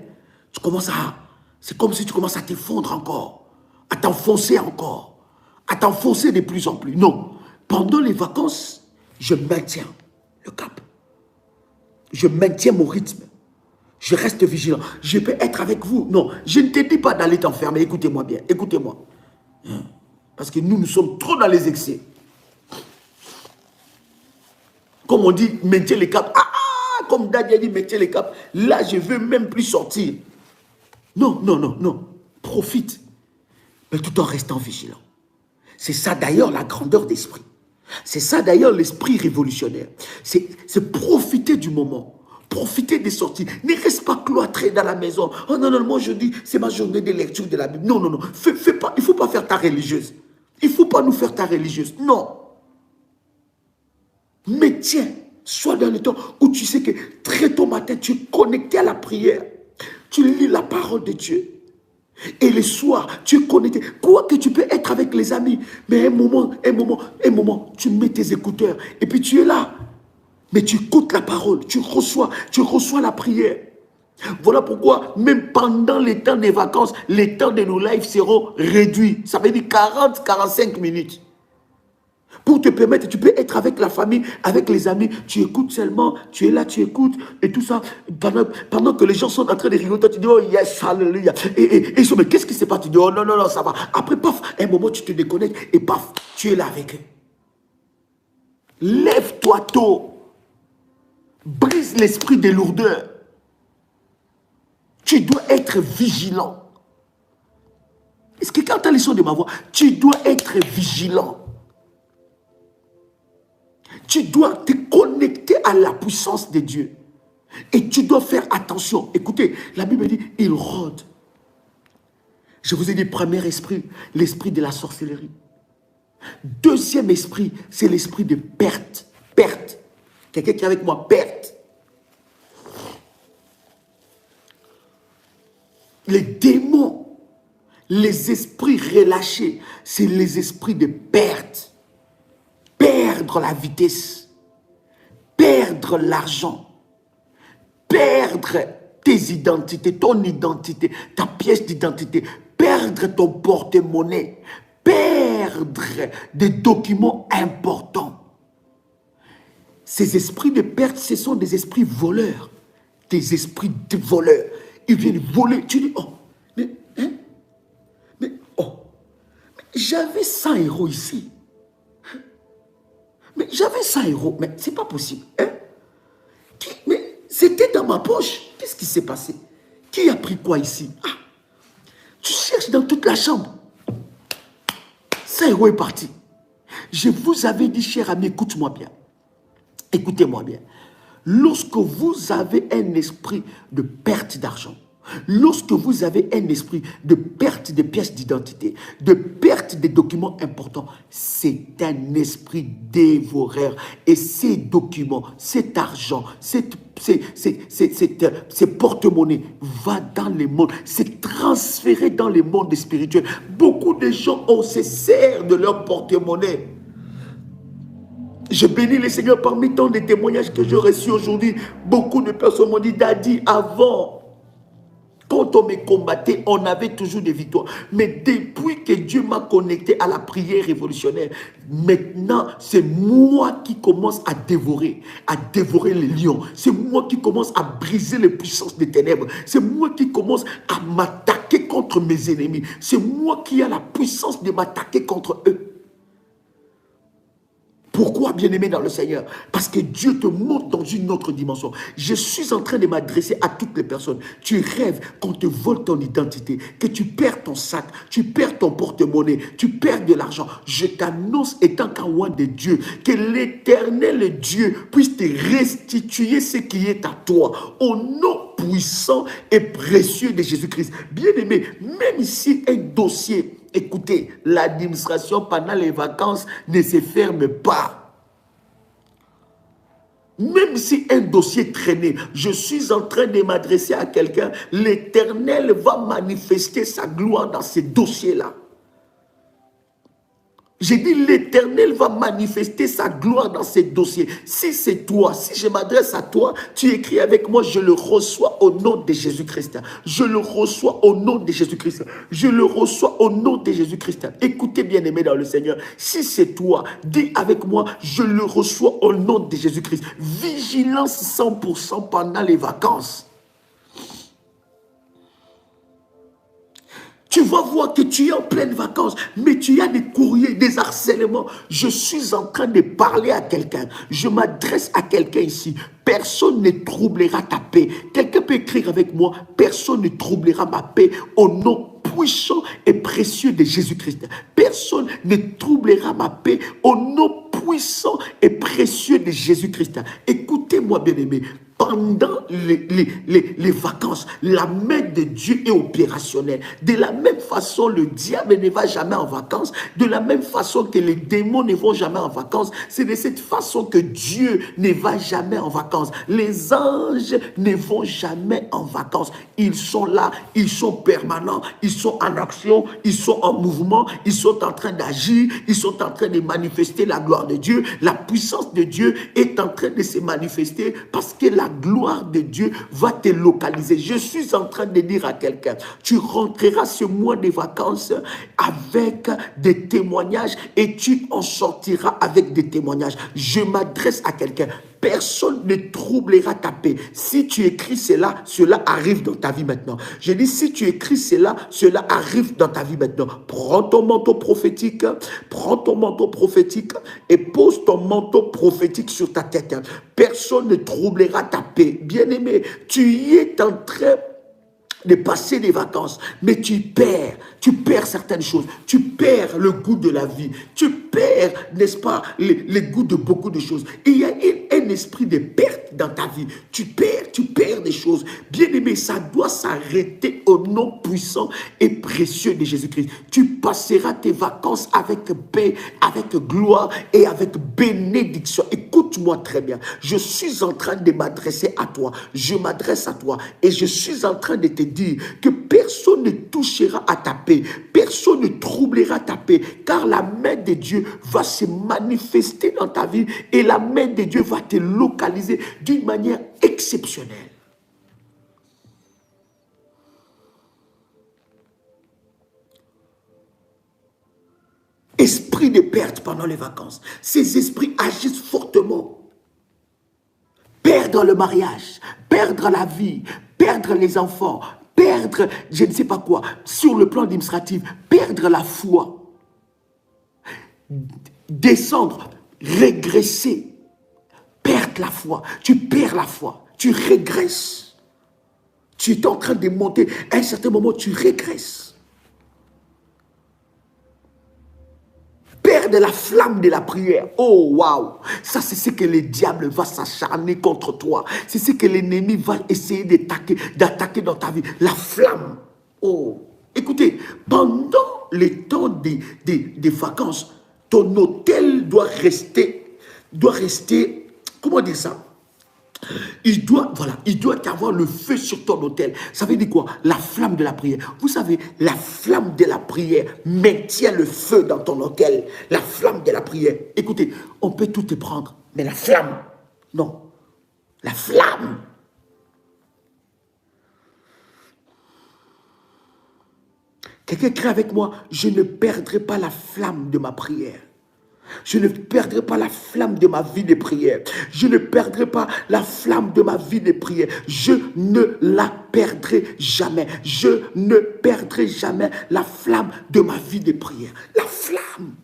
Tu commences à... C'est comme si tu commences à t'effondrer encore, à t'enfoncer encore, à t'enfoncer de plus en plus. Non. Pendant les vacances, je maintiens le cap. Je maintiens mon rythme. Je reste vigilant. Je peux être avec vous. Non, je ne te dis pas d'aller t'enfermer. Écoutez-moi bien. Écoutez-moi. Parce que nous sommes trop dans les excès. Comme on dit, maintiens les caps. Comme Daniel dit, maintiens les caps. Là, je ne veux même plus sortir. Non, non, non, non. Profite. Mais tout en restant vigilant. C'est ça d'ailleurs la grandeur d'esprit. C'est ça d'ailleurs l'esprit révolutionnaire. C'est profiter du moment. Profiter des sorties. Ne reste pas cloîtré dans la maison. Oh non, non, moi je dis, c'est ma journée de lecture de la Bible. Non, non, non. Fais pas, il ne faut pas faire ta religieuse. Il ne faut pas nous faire ta religieuse. Non. Mais tiens, sois dans le temps où tu sais que très tôt matin, tu es connecté à la prière. Tu lis la parole de Dieu. Et le soir, tu es connecté. Quoi que tu peux être avec les amis. Mais un moment, tu mets tes écouteurs. Et puis tu es là. Mais tu écoutes la parole. Tu reçois la prière. Voilà pourquoi, même pendant les temps des vacances, les temps de nos lives seront réduits. Ça veut dire 40-45 minutes. Pour te permettre, tu peux être avec la famille, avec les amis, tu écoutes seulement, tu es là, tu écoutes, et tout ça. Pendant que les gens sont en train de rigoler, toi tu dis, oh yes, alléluia. Et ils sont, mais qu'est-ce qui se passe? Tu dis, oh non, non, non, ça va. Après, paf, un moment, tu te déconnectes, et paf, tu es là avec eux. Lève-toi tôt. Brise l'esprit des lourdeurs. Tu dois être vigilant. Est-ce que quand tu as les sons de ma voix, tu dois être vigilant. Tu dois te connecter à la puissance de Dieu. Et tu dois faire attention. Écoutez, la Bible dit, il rôde. Je vous ai dit, premier esprit, l'esprit de la sorcellerie. Deuxième esprit, c'est l'esprit de perte. Perte. Quelqu'un qui est avec moi, perte. Les démons, les esprits relâchés, c'est les esprits de perte. Perdre la vitesse, perdre l'argent, perdre tes identités, ton identité, ta pièce d'identité, perdre ton porte-monnaie, perdre des documents importants. Ces esprits de perte, ce sont des esprits voleurs, des esprits de voleurs. Ils viennent voler. Tu dis, oh, mais j'avais 100 euros ici. Mais j'avais 100 euros, mais c'est pas possible. Hein? Mais c'était dans ma poche. Qu'est-ce qui s'est passé? Qui a pris quoi ici? Tu cherches dans toute la chambre. 100 euros est parti. Je vous avais dit, cher ami, écoute-moi bien. Écoutez-moi bien. Lorsque vous avez un esprit de perte d'argent, lorsque vous avez un esprit de perte de pièces d'identité, de perte des documents importants, c'est un esprit dévoreur. Et ces documents, cet argent, ces porte-monnaies va dans les mondes, c'est transféré dans les mondes spirituels. Beaucoup de gens, on se sert de leur porte-monnaie. Je bénis le Seigneur parmi tant de témoignages que j'ai reçus aujourd'hui. Beaucoup de personnes m'ont dit, Daddy, avant, quand on me combattait, on avait toujours des victoires. Mais depuis que Dieu m'a connecté à la prière révolutionnaire, maintenant, c'est moi qui commence à dévorer les lions. C'est moi qui commence à briser les puissances des ténèbres. C'est moi qui commence à m'attaquer contre mes ennemis. C'est moi qui ai la puissance de m'attaquer contre eux. Pourquoi, bien-aimé dans le Seigneur? Parce que Dieu te montre dans une autre dimension. Je suis en train de m'adresser à toutes les personnes. Tu rêves qu'on te vole ton identité, que tu perds ton sac, tu perds ton porte-monnaie, tu perds de l'argent. Je t'annonce, étant qu'un roi de Dieu, que l'Éternel Dieu puisse te restituer ce qui est à toi. Au nom puissant et précieux de Jésus-Christ. Bien-aimé, même si un dossier... Écoutez, l'administration pendant les vacances ne se ferme pas. Même si un dossier traînait, je suis en train de m'adresser à quelqu'un, l'Éternel va manifester sa gloire dans ces dossiers-là. J'ai dit, l'Éternel va manifester sa gloire dans ces dossiers. Si c'est toi, si je m'adresse à toi, tu écris avec moi, je le reçois au nom de Jésus-Christ. Je le reçois au nom de Jésus-Christ. Je le reçois au nom de Jésus-Christ. Écoutez, bien-aimés dans le Seigneur, si c'est toi, dis avec moi, je le reçois au nom de Jésus-Christ. Vigilance 100% pendant les vacances. Tu vas voir que tu es en pleine vacances, mais tu as des courriers, des harcèlements. Je suis en train de parler à quelqu'un. Je m'adresse à quelqu'un ici. Personne ne troublera ta paix. Quelqu'un peut écrire avec moi. Personne ne troublera ma paix au nom puissant et précieux de Jésus-Christ. Personne ne troublera ma paix au nom puissant et précieux de Jésus-Christ. Écoutez-moi, bien-aimés. Pendant les vacances, la main de Dieu est opérationnelle. De la même façon, le diable ne va jamais en vacances. De la même façon que les démons ne vont jamais en vacances. C'est de cette façon que Dieu ne va jamais en vacances. Les anges ne vont jamais en vacances. Ils sont là, ils sont permanents, ils sont en action, ils sont en mouvement, ils sont en train d'agir, ils sont en train de manifester la gloire de Dieu. La puissance de Dieu est en train de se manifester parce que la gloire de Dieu va te localiser. Je suis en train de dire à quelqu'un, tu rentreras ce mois de vacances avec des témoignages et tu en sortiras avec des témoignages. Je m'adresse à quelqu'un. Personne ne troublera ta paix. Si tu écris cela, cela arrive dans ta vie maintenant. Je dis, si tu écris cela, cela arrive dans ta vie maintenant. Prends ton manteau prophétique et pose ton manteau prophétique sur ta tête. Personne ne troublera ta paix. Bien-aimé, tu y es en train de passer des vacances, mais tu perds certaines choses, tu perds le goût de la vie, tu perds, n'est-ce pas, le goût de beaucoup de choses. Il y a un esprit de perte dans ta vie, tu perds des choses. Bien-aimé, ça doit s'arrêter au nom puissant et précieux de Jésus-Christ. Tu passeras tes vacances avec paix, avec gloire et avec bénédiction. Écoute-moi très bien, je suis en train de m'adresser à toi, je m'adresse à toi et je suis en train de te dire que personne ne touchera à ta paix, personne ne troublera ta paix, car la main de Dieu va se manifester dans ta vie et la main de Dieu va te localiser d'une manière exceptionnelle. Esprit de perte pendant les vacances, ces esprits agissent fortement. Perdre le mariage, perdre la vie, perdre les enfants, perdre je ne sais pas quoi, sur le plan administratif, perdre la foi, descendre, régresser, perdre la foi, tu perds la foi, tu régresses. Tu es en train de monter, à un certain moment tu régresses. Perdre la flamme de la prière. Oh, waouh! Ça, c'est ce que le diable va s'acharner contre toi. C'est ce que l'ennemi va essayer d'attaquer dans ta vie. La flamme. Oh! Écoutez, pendant les temps des vacances, ton hôtel doit rester, comment dire ça? Il doit y avoir le feu sur ton autel. Ça veut dire quoi? La flamme de la prière. Vous savez, la flamme de la prière maintient le feu dans ton autel. La flamme de la prière. Écoutez, on peut tout te prendre, mais la flamme, non. La flamme. Quelqu'un crie avec moi, je ne perdrai pas la flamme de ma prière. Je ne perdrai pas la flamme de ma vie de prière. Je ne perdrai pas la flamme de ma vie de prière. Je ne la perdrai jamais. Je ne perdrai jamais la flamme de ma vie de prière. La flamme.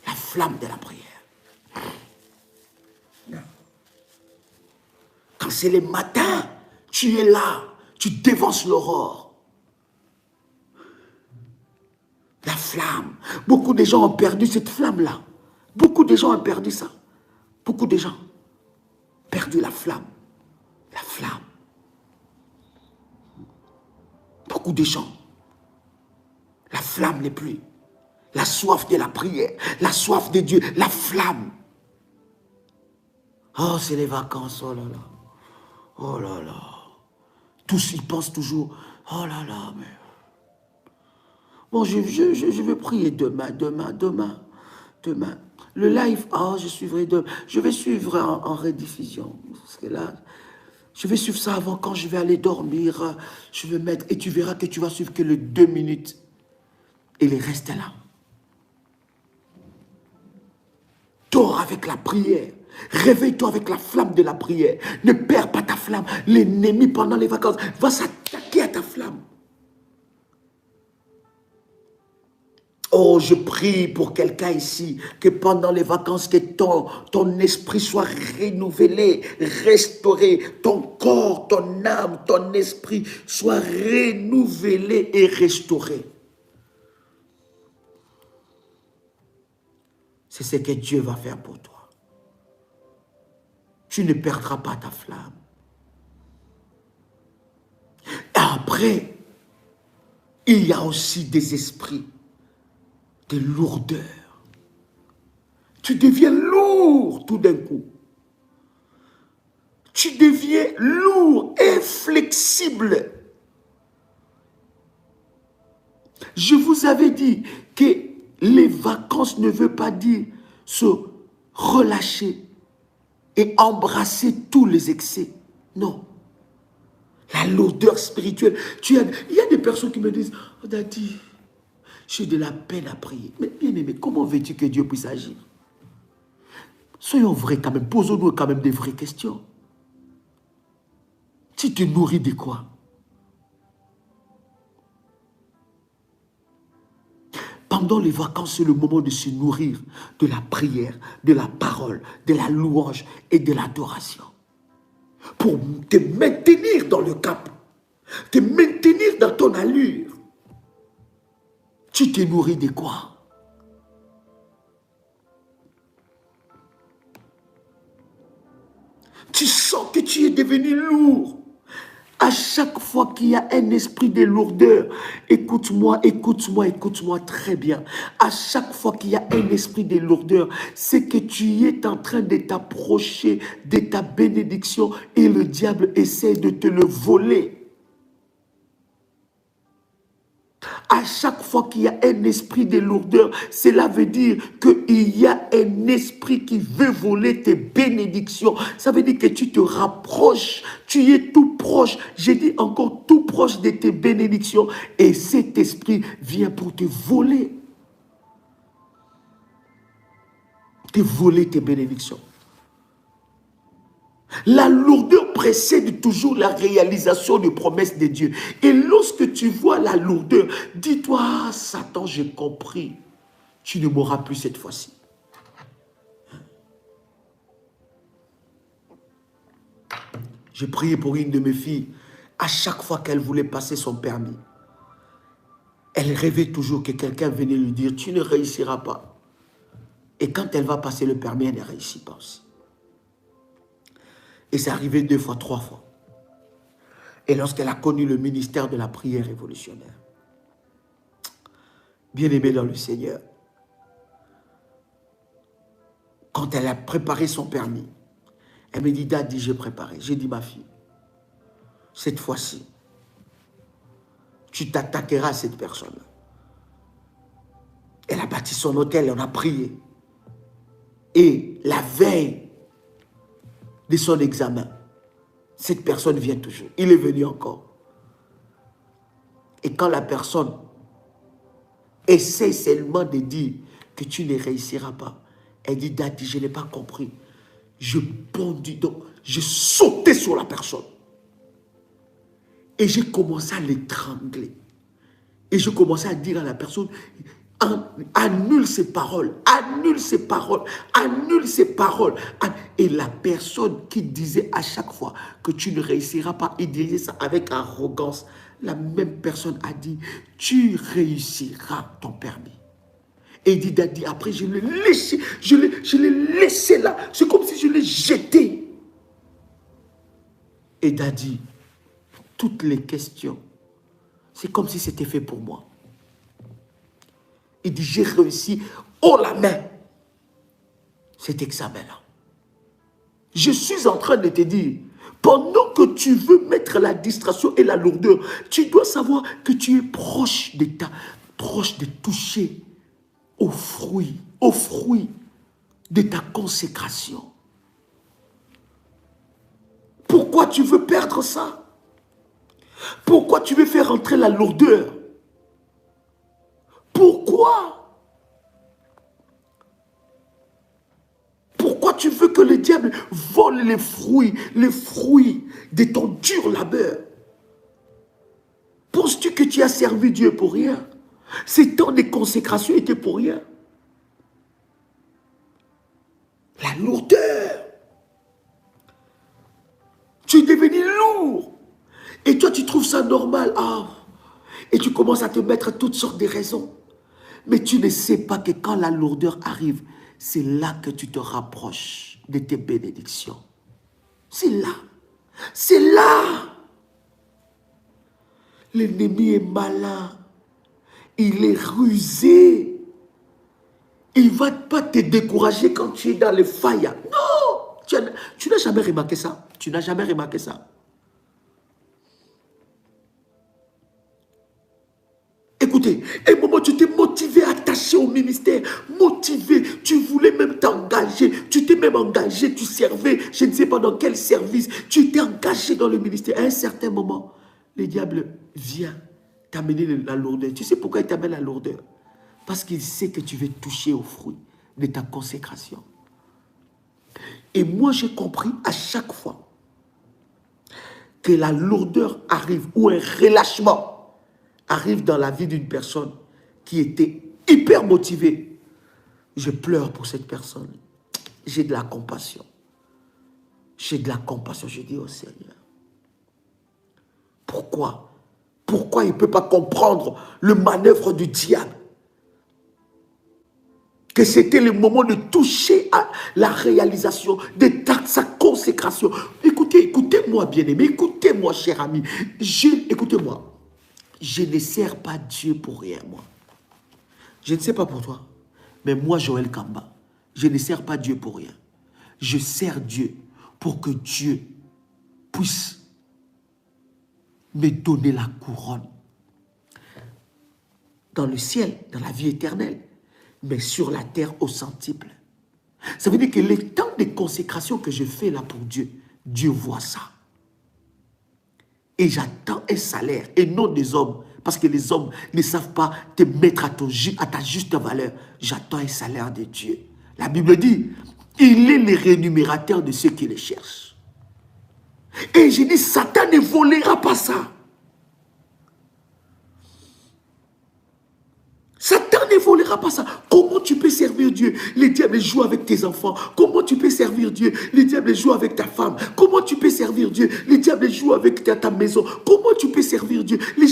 La flamme de la prière. Quand c'est le matin, tu es là. Tu dévances l'aurore. La flamme. Beaucoup de gens ont perdu cette flamme-là. Beaucoup de gens ont perdu ça. Beaucoup de gens ont perdu la flamme. La flamme. Beaucoup de gens. La flamme n'est plus. La soif de la prière. La soif de Dieu. La flamme. Oh, c'est les vacances. Oh là là. Oh là là. Tous y pensent toujours. Oh là là, mais... Bon, je vais prier demain. Le live, je suivrai demain. Je vais suivre en rediffusion. Parce que là, je vais suivre ça avant quand je vais aller dormir. Je vais mettre, et tu verras que tu vas suivre que les 2 minutes. Et les restes là. Dors avec la prière. Réveille-toi avec la flamme de la prière. Ne perds pas ta flamme. L'ennemi pendant les vacances va s'attaquer à ta flamme. Oh, je prie pour quelqu'un ici, que pendant les vacances, que ton esprit soit renouvelé, restauré, ton corps, ton âme, ton esprit soit renouvelé et restauré. C'est ce que Dieu va faire pour toi. Tu ne perdras pas ta flamme. Après, il y a aussi des esprits de lourdeur. Tu deviens lourd tout d'un coup. Tu deviens lourd, inflexible. Je vous avais dit que les vacances ne veulent pas dire se relâcher et embrasser tous les excès. Non. La lourdeur spirituelle. Il y a des personnes qui me disent, oh Dadi, j'ai de la peine à prier. Mais bien aimé, comment veux-tu que Dieu puisse agir? Soyons vrais quand même, posons-nous quand même des vraies questions. Tu te nourris de quoi? Pendant les vacances, c'est le moment de se nourrir de la prière, de la parole, de la louange et de l'adoration. Pour te maintenir dans le cap, te maintenir dans ton allure. Tu te nourris de quoi? Tu sens que tu es devenu lourd. À chaque fois qu'il y a un esprit de lourdeur, écoute-moi très bien. À chaque fois qu'il y a un esprit de lourdeur, c'est que tu es en train de t'approcher de ta bénédiction et le diable essaie de te le voler. À chaque fois qu'il y a un esprit de lourdeur, cela veut dire qu'il y a un esprit qui veut voler tes bénédictions. Ça veut dire que tu te rapproches, tu es tout proche. J'ai dit encore tout proche de tes bénédictions. Et cet esprit vient pour te voler. Te voler tes bénédictions. La lourdeur précède toujours la réalisation des promesses de Dieu. Et lorsque tu vois la lourdeur, dis-toi, ah, Satan, j'ai compris. Tu ne mourras plus cette fois-ci. J'ai prié pour une de mes filles. À chaque fois qu'elle voulait passer son permis, elle rêvait toujours que quelqu'un venait lui dire, tu ne réussiras pas. Et quand elle va passer le permis, elle ne réussit pas aussi. Et c'est arrivé 2 fois, 3 fois. Et lorsqu'elle a connu le ministère de la prière révolutionnaire, bien-aimée dans le Seigneur, quand elle a préparé son permis, elle me dit, Dadi, j'ai préparé. J'ai dit, ma fille, cette fois-ci, tu t'attaqueras à cette personne. Elle a bâti son hôtel et on a prié. Et la veille de son examen, cette personne vient toujours. Il est venu encore. Et quand la personne essaie seulement de dire que tu ne réussiras pas, elle dit, Dadi, je n'ai pas compris. Je bondis, donc je sautais sur la personne. Et j'ai commencé à l'étrangler. Et je commençais à dire à la personne, annule ces paroles, annule ces paroles, annule ces paroles. Et la personne qui disait à chaque fois que tu ne réussiras pas, il disait ça avec arrogance. La même personne a dit, tu réussiras ton permis. Et il dit, Dadi, après je l'ai laissé, je l'ai laissé là. C'est comme si je l'ai jeté. Et Dadi, toutes les questions, c'est comme si c'était fait pour moi. Il dit, j'ai réussi haut la main cet examen-là. Je suis en train de te dire, pendant que tu veux mettre la distraction et la lourdeur, tu dois savoir que tu es proche de t'approches de toucher aux fruits de ta consécration. Pourquoi tu veux perdre ça? Pourquoi tu veux faire entrer la lourdeur? Pourquoi? Pourquoi tu veux que le diable vole les fruits de ton dur labeur? Penses-tu que tu as servi Dieu pour rien? Ces temps de consécration étaient pour rien. La lourdeur. Tu es devenu lourd. Et toi, tu trouves ça normal. Ah. Et tu commences à te mettre toutes sortes de raisons. Mais tu ne sais pas que quand la lourdeur arrive, c'est là que tu te rapproches de tes bénédictions. C'est là. C'est là. L'ennemi est malin. Il est rusé. Il ne va pas te décourager quand tu es dans les failles. Non! Tu n'as jamais remarqué ça. Tu n'as jamais remarqué ça. Écoutez, à un moment, tu t'es motivé, attaché au ministère, motivé, tu voulais même t'engager, tu t'es même engagé, tu servais, je ne sais pas dans quel service, tu t'es engagé dans le ministère. À un certain moment, le diable vient t'amener la lourdeur. Tu sais pourquoi il t'amène la lourdeur? Parce qu'il sait que tu veux toucher aux fruits de ta consécration. Et moi, j'ai compris à chaque fois que la lourdeur arrive ou un relâchement arrive dans la vie d'une personne qui était hyper motivée. Je pleure pour cette personne. J'ai de la compassion. J'ai de la compassion. Je dis au Seigneur, pourquoi? Pourquoi il ne peut pas comprendre le manœuvre du diable? Que c'était le moment de toucher à la réalisation de sa consécration. Écoutez-moi, bien-aimé. Écoutez-moi, cher ami. Écoutez-moi. Je ne sers pas Dieu pour rien, moi. Je ne sais pas pour toi, mais moi, Joël Kamba, je ne sers pas Dieu pour rien. Je sers Dieu pour que Dieu puisse me donner la couronne dans le ciel, dans la vie éternelle, mais sur la terre au centuple. Ça veut dire que les temps de consécration que je fais là pour Dieu, Dieu voit ça. Et j'attends un salaire et non des hommes. Parce que les hommes ne savent pas te mettre à ta juste valeur. J'attends un salaire de Dieu. La Bible dit, il est le rémunérateur de ceux qui le cherchent. Et je dis, Satan ne volera pas ça. Satan ne volera pas ça. Comment tu peux servir Dieu? Le diable joue avec tes enfants. Comment tu peux servir Dieu? Le diable joue avec ta femme. Comment tu peux servir Dieu? Le diable joue avec ta maison. Comment tu peux servir Dieu? Le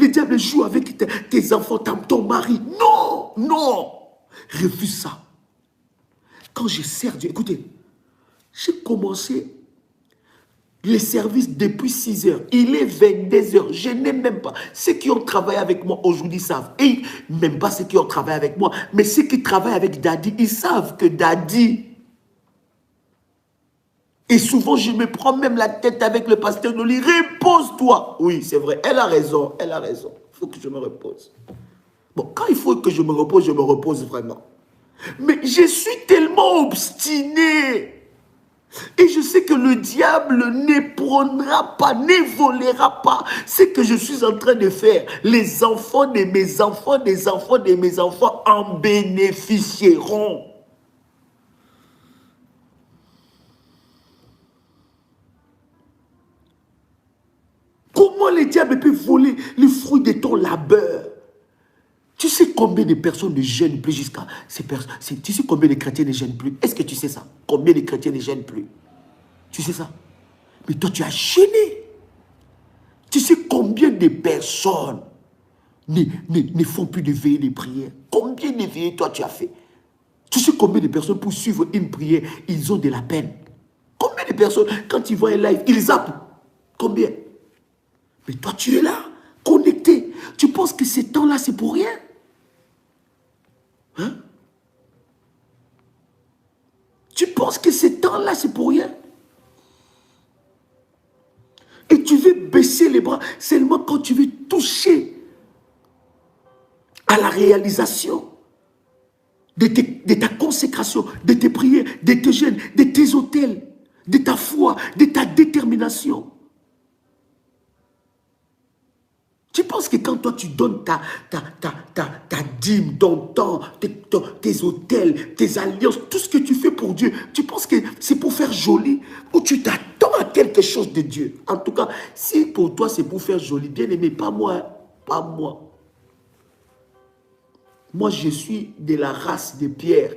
diable joue avec tes enfants, ton mari. Non, non. Refuse ça. Quand je sers Dieu, écoutez, j'ai commencé les services depuis 6 heures. Il est 22 heures. Je n'ai même pas. Ceux qui ont travaillé avec moi aujourd'hui savent. Et même pas ceux qui ont travaillé avec moi. Mais ceux qui travaillent avec Daddy, ils savent que Daddy. Et souvent, je me prends même la tête avec le pasteur Noli. Repose-toi. Oui, c'est vrai. Elle a raison. Elle a raison. Il faut que je me repose. Bon, quand il faut que je me repose vraiment. Mais je suis tellement obstiné. Et je sais que le diable ne prendra pas, ne volera pas ce que je suis en train de faire. Les enfants de mes enfants, des enfants de mes enfants en bénéficieront. Comment le diable peut voler les fruits de ton labeur? Tu sais combien de personnes ne gênent plus jusqu'à ces personnes? Tu sais combien de chrétiens ne gênent plus? Est-ce que tu sais ça? Combien de chrétiens ne gênent plus? Tu sais ça? Mais toi, tu as gêné. Tu sais combien de personnes ne font plus de veillées de prière? Combien de veillées toi tu as fait? Tu sais combien de personnes pour suivre une prière, ils ont de la peine? Combien de personnes, quand ils voient un live, ils zappent? Combien? Mais toi, tu es là, connecté. Tu penses que ces temps-là, c'est pour rien? Hein? Tu penses que ces temps-là, c'est pour rien? Et tu veux baisser les bras seulement quand tu veux toucher à la réalisation de ta consécration, de tes prières, de tes jeûnes, de tes autels, de ta foi, de ta détermination. Tu penses que quand toi tu donnes ta dîme, ton temps, tes autels, tes alliances, tout ce que tu fais pour Dieu, tu penses que c'est pour faire joli ou tu t'attends à quelque chose de Dieu? En tout cas, si pour toi c'est pour faire joli, bien aimé, pas moi, hein, pas moi. Moi, je suis de la race de Pierre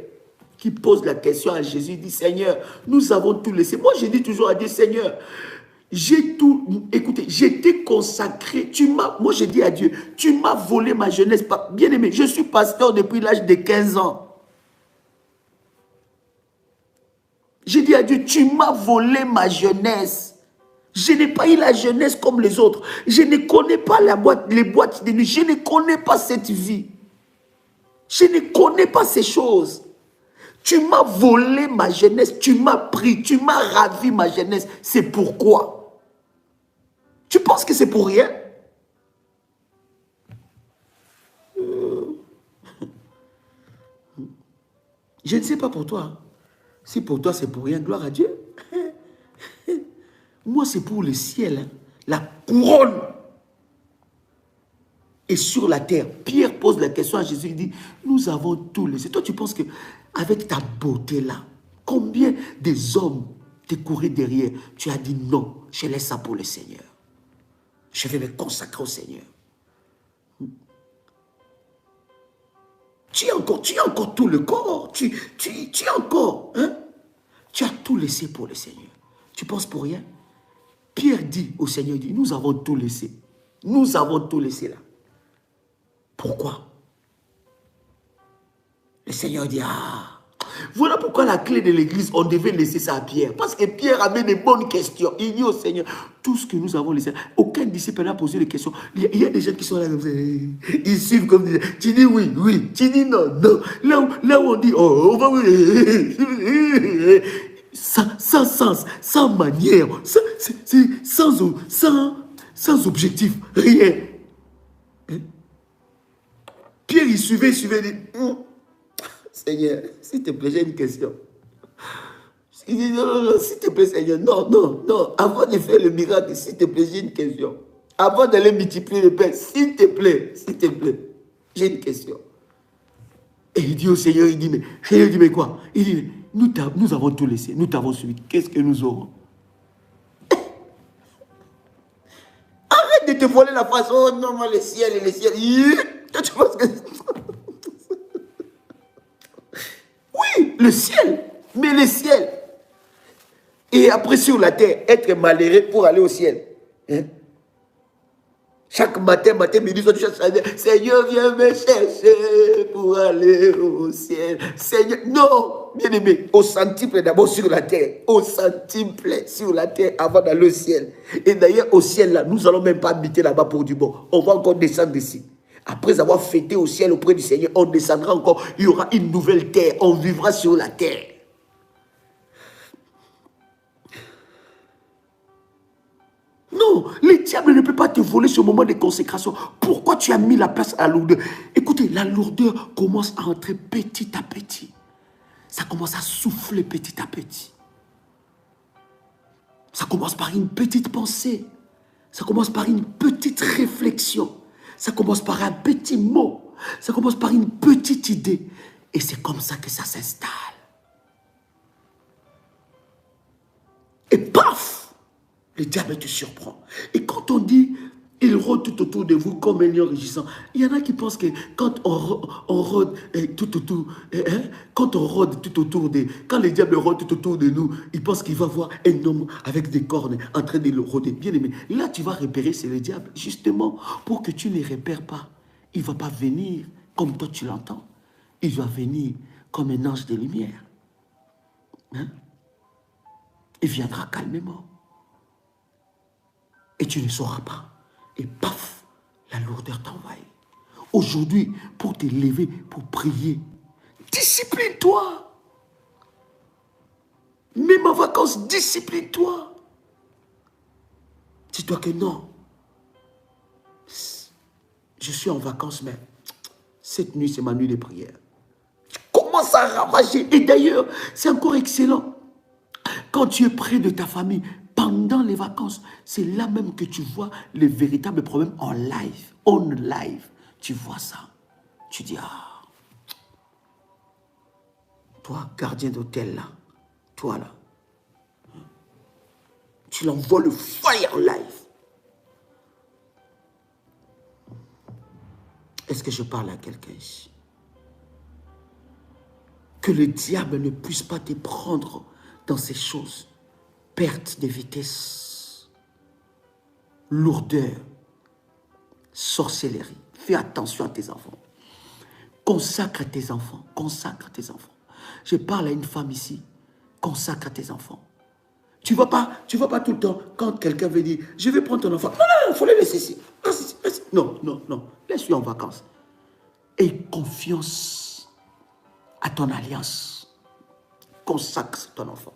qui pose la question à Jésus, il dit, Seigneur, nous avons tout laissé. Moi, je dis toujours à Dieu, Seigneur, j'ai tout, écoutez, j'étais consacré, moi je dis à Dieu, tu m'as volé ma jeunesse. Bien aimé, je suis pasteur depuis l'âge de 15 ans. J'ai dit à Dieu, tu m'as volé ma jeunesse. Je n'ai pas eu la jeunesse comme les autres. Je ne connais pas les boîtes de nuit. Je ne connais pas cette vie. Je ne connais pas ces choses. Tu m'as volé ma jeunesse. Tu m'as pris. Tu m'as ravi ma jeunesse. C'est pourquoi? Tu penses que c'est pour rien? Je ne sais pas pour toi. Si pour toi c'est pour rien, gloire à Dieu. Moi c'est pour le ciel. Hein. La couronne est sur la terre. Pierre pose la question à Jésus. Il dit, nous avons tout laissé. Toi tu penses que avec ta beauté là, combien des hommes te couraient derrière? Tu as dit non, je laisse ça pour le Seigneur. Je vais me consacrer au Seigneur. Tu as encore tout le corps. Tu as encore. Hein? Tu as tout laissé pour le Seigneur. Tu penses pour rien? Pierre dit au Seigneur, dit, nous avons tout laissé. Nous avons tout laissé là. Pourquoi? Le Seigneur dit, ah, voilà pourquoi la clé de l'église, on devait laisser ça à Pierre. Parce que Pierre avait des bonnes questions. Il dit au Seigneur, tout ce que nous avons laissé, aucun disciple n'a posé des questions. Il y a des gens qui sont là, ils suivent comme des... Tu dis oui, oui. Tu dis non, non. Là où on dit, oh, on va oui. Sans sens, sans manière, sans objectif, rien. Hein? Pierre, il suivait, il dit, Seigneur, s'il te plaît, j'ai une question. Il dit, non, s'il te plaît, Seigneur, non, avant de faire le miracle, s'il te plaît, j'ai une question. Avant d'aller multiplier le pain, s'il te plaît, j'ai une question. Et il dit au Seigneur, mais quoi? Il dit, nous avons tout laissé, nous t'avons suivi, qu'est-ce que nous aurons? Arrête de te voler la face, oh non, le ciel et le ciel. Tu penses que... Oui, le ciel, mais le ciel. Et après sur la terre, être malheureux pour aller au ciel. Hein? Chaque matin, midi, soir, tu cherches Seigneur, viens me chercher pour aller au ciel. Seigneur, non, bien aimé, au centuple d'abord sur la terre. Au centuple sur la terre avant d'aller au ciel. Et d'ailleurs, au ciel, là, nous n'allons même pas habiter là-bas pour du bon. On va encore descendre ici. Après avoir fêté au ciel auprès du Seigneur, on descendra encore. Il y aura une nouvelle terre. On vivra sur la terre. Non, le diable ne peut pas te voler ce moment de consécration. Pourquoi tu as mis la place à la lourdeur? Écoutez, la lourdeur commence à entrer petit à petit. Ça commence à souffler petit à petit. Ça commence par une petite pensée. Ça commence par une petite réflexion. Ça commence par un petit mot. Ça commence par une petite idée. Et c'est comme ça que ça s'installe. Et paf, le diable te surprend. Et quand on dit, il rôde tout autour de vous comme un lion rugissant, il y en a qui pensent que quand on rôde tout autour, quand on rôde tout autour quand le diable rôde tout autour de nous, il pense qu'il va voir un homme avec des cornes en train de le rôder. Bien aimé, là tu vas repérer, c'est le diable. Justement, pour que tu ne repères pas, il ne va pas venir comme toi tu l'entends. Il va venir comme un ange de lumière. Hein? Il viendra calmement. Et tu ne sauras pas. Et paf, la lourdeur t'envahit. Aujourd'hui, pour te lever, pour prier, discipline-toi. Même en vacances, discipline-toi. Dis-toi que non. Je suis en vacances, mais Cette nuit, c'est ma nuit de prière. Tu commences à ravager. Et d'ailleurs, c'est encore excellent. Quand tu es près de ta famille, pendant les vacances, c'est là même que tu vois les véritables problèmes en live. On live. Tu vois ça. Tu dis, ah, toi, gardien d'hôtel là, toi là, tu l'envoies le fire live. Est-ce que je parle à quelqu'un ici? Que le diable ne puisse pas te prendre dans ces choses. Perte de vitesse, lourdeur, sorcellerie. Fais attention à tes enfants. Consacre tes enfants. Consacre tes enfants. Je parle à une femme ici. Consacre tes enfants. Tu ne vas pas tout le temps, quand quelqu'un veut dire, je vais prendre ton enfant. Non, non, il faut le laisser ici. Non, non, non. Laisse-le en vacances. Aie confiance à ton alliance. Consacre ton enfant.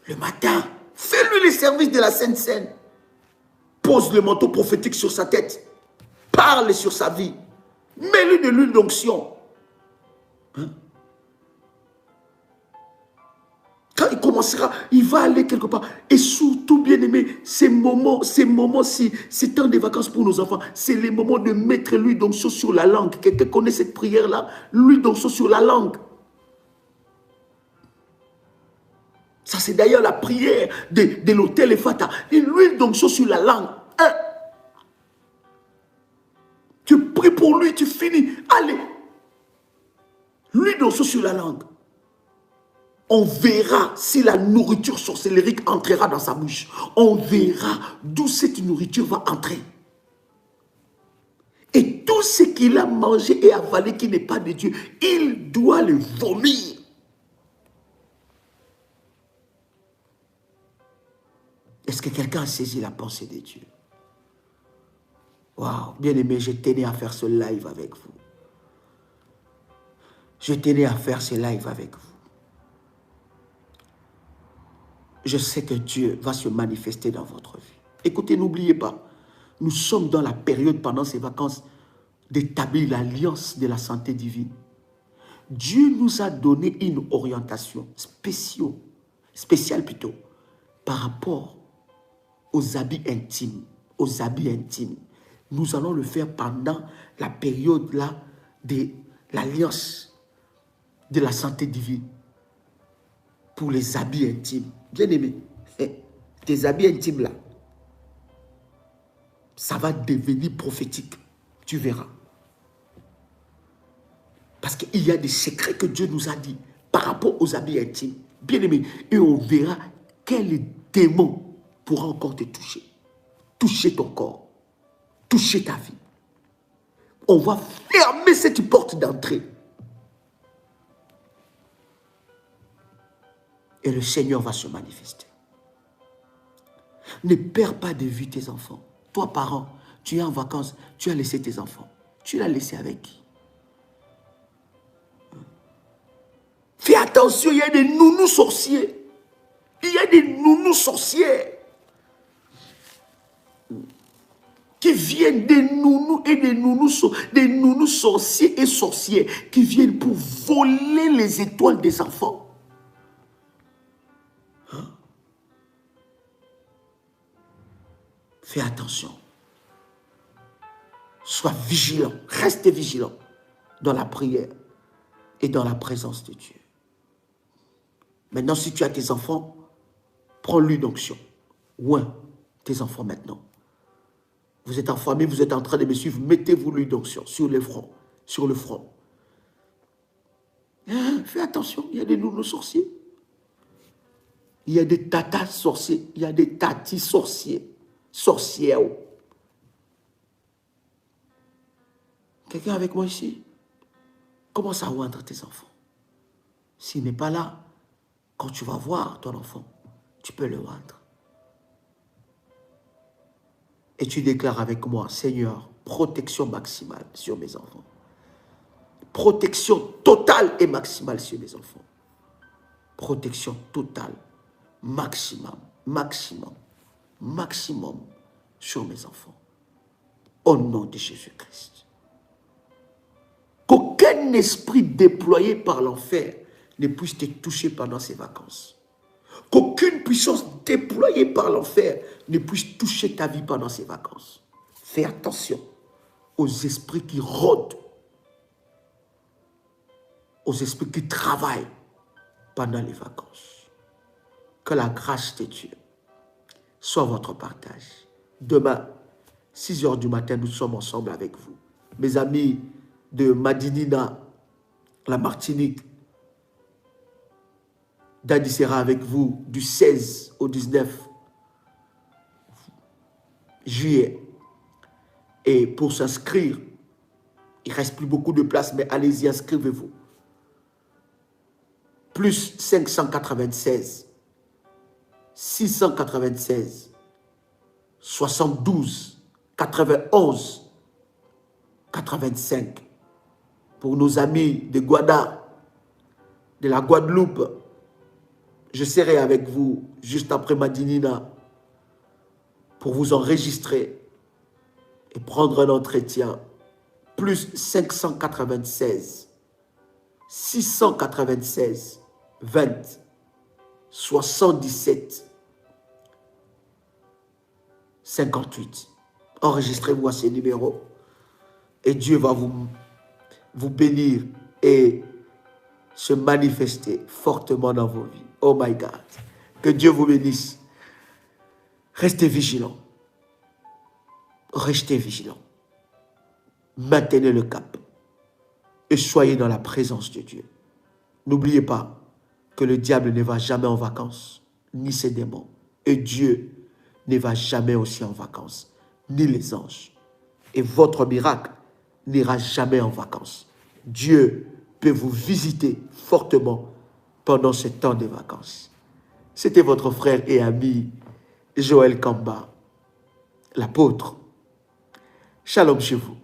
Le matin, fais-lui les services de la Sainte Seine. Pose le manteau prophétique sur sa tête. Parle sur sa vie. Mets-lui de l'huile d'onction. Hein? Quand il commencera, il va aller quelque part. Et surtout, bien aimé, ces moments-ci, ces temps de vacances pour nos enfants, c'est les moments de mettre l'huile d'onction sur la langue. Quelqu'un connaît cette prière-là? L'huile d'onction sur la langue. Ça, c'est d'ailleurs la prière de l'hôtel Ephata. L'huile d'onction sur la langue. Hein? Tu pries pour lui, tu finis. Allez. L'huile d'onction sur la langue. On verra si la nourriture sorcellérique entrera dans sa bouche. On verra d'où cette nourriture va entrer. Et tout ce qu'il a mangé et avalé qui n'est pas de Dieu, il doit le vomir. Est-ce que quelqu'un a saisi la pensée de Dieu? Waouh, bien aimé, je tenais à faire ce live avec vous. Je tenais à faire ce live avec vous. Je sais que Dieu va se manifester dans votre vie. Écoutez, n'oubliez pas, nous sommes dans la période pendant ces vacances d'établir l'alliance de la santé divine. Dieu nous a donné une orientation spéciale plutôt, par rapport aux habits intimes. Aux habits intimes. Nous allons le faire pendant la période là de l'alliance de la santé divine. Pour les habits intimes. Bien aimé, tes habits intimes là, ça va devenir prophétique. Tu verras. Parce qu'il y a des secrets que Dieu nous a dit par rapport aux habits intimes. Bien aimé, et on verra quel démon pourra encore te toucher. Toucher ton corps. Toucher ta vie. On va fermer cette porte d'entrée. Et le Seigneur va se manifester. Ne perds pas de vue tes enfants. Toi, parent, tu es en vacances, tu as laissé tes enfants. Tu l'as laissé avec qui? Fais attention, il y a des nounous sorciers. Il y a des nounous sorcières qui viennent, des nounous et des nounous sorciers et sorcières qui viennent pour voler les étoiles des enfants. Fais attention. Sois vigilant. Reste vigilant dans la prière et dans la présence de Dieu. Maintenant, si tu as tes enfants, prends l'huile d'onction. Oins tes enfants maintenant. Vous êtes en famille, vous êtes en train de me suivre. Mettez-vous l'huile d'onction sur le front. Sur le front. Fais attention, il y a des nounous sorciers. Il y a des tatas sorciers. Il y a des tatis sorciers. Sorcière. Quelqu'un avec moi ici? Commence à oindre tes enfants. S'il n'est pas là, quand tu vas voir ton enfant, tu peux le oindre. Et tu déclares avec moi, Seigneur, protection maximale sur mes enfants. Protection totale et maximale sur mes enfants. Protection totale, maximum sur mes enfants. Au nom de Jésus-Christ. qu'aucun esprit déployé par l'enfer ne puisse te toucher pendant ces vacances. Qu'aucune puissance déployée par l'enfer ne puisse toucher ta vie pendant ces vacances. Fais attention aux esprits qui rôdent, aux esprits qui travaillent pendant les vacances. Que la grâce de Dieu soit votre partage. Demain, 6 heures du matin, nous sommes ensemble avec vous. Mes amis de Madinina, la Martinique, Dadi sera avec vous du 16 au 19 juillet. Et pour s'inscrire, il ne reste plus beaucoup de place, mais allez-y, inscrivez-vous. Plus 596, 696, 72, 91, 85. Pour nos amis de Guada, de la Guadeloupe, je serai avec vous juste après Madinina pour vous enregistrer et prendre un entretien. Plus 596, 696, 20, 77, 58. Enregistrez-vous à ces numéros et Dieu va vous bénir et se manifester fortement dans vos vies. Oh my God. Que Dieu vous bénisse. Restez vigilants. Restez vigilants. Maintenez le cap. Et soyez dans la présence de Dieu. N'oubliez pas que le diable ne va jamais en vacances, ni ses démons. Et Dieu ne va jamais aussi en vacances, ni les anges. Et votre miracle n'ira jamais en vacances. Dieu peut vous visiter fortement pendant ce temps de vacances. C'était votre frère et ami Joël Kamba, l'apôtre. Shalom chez vous.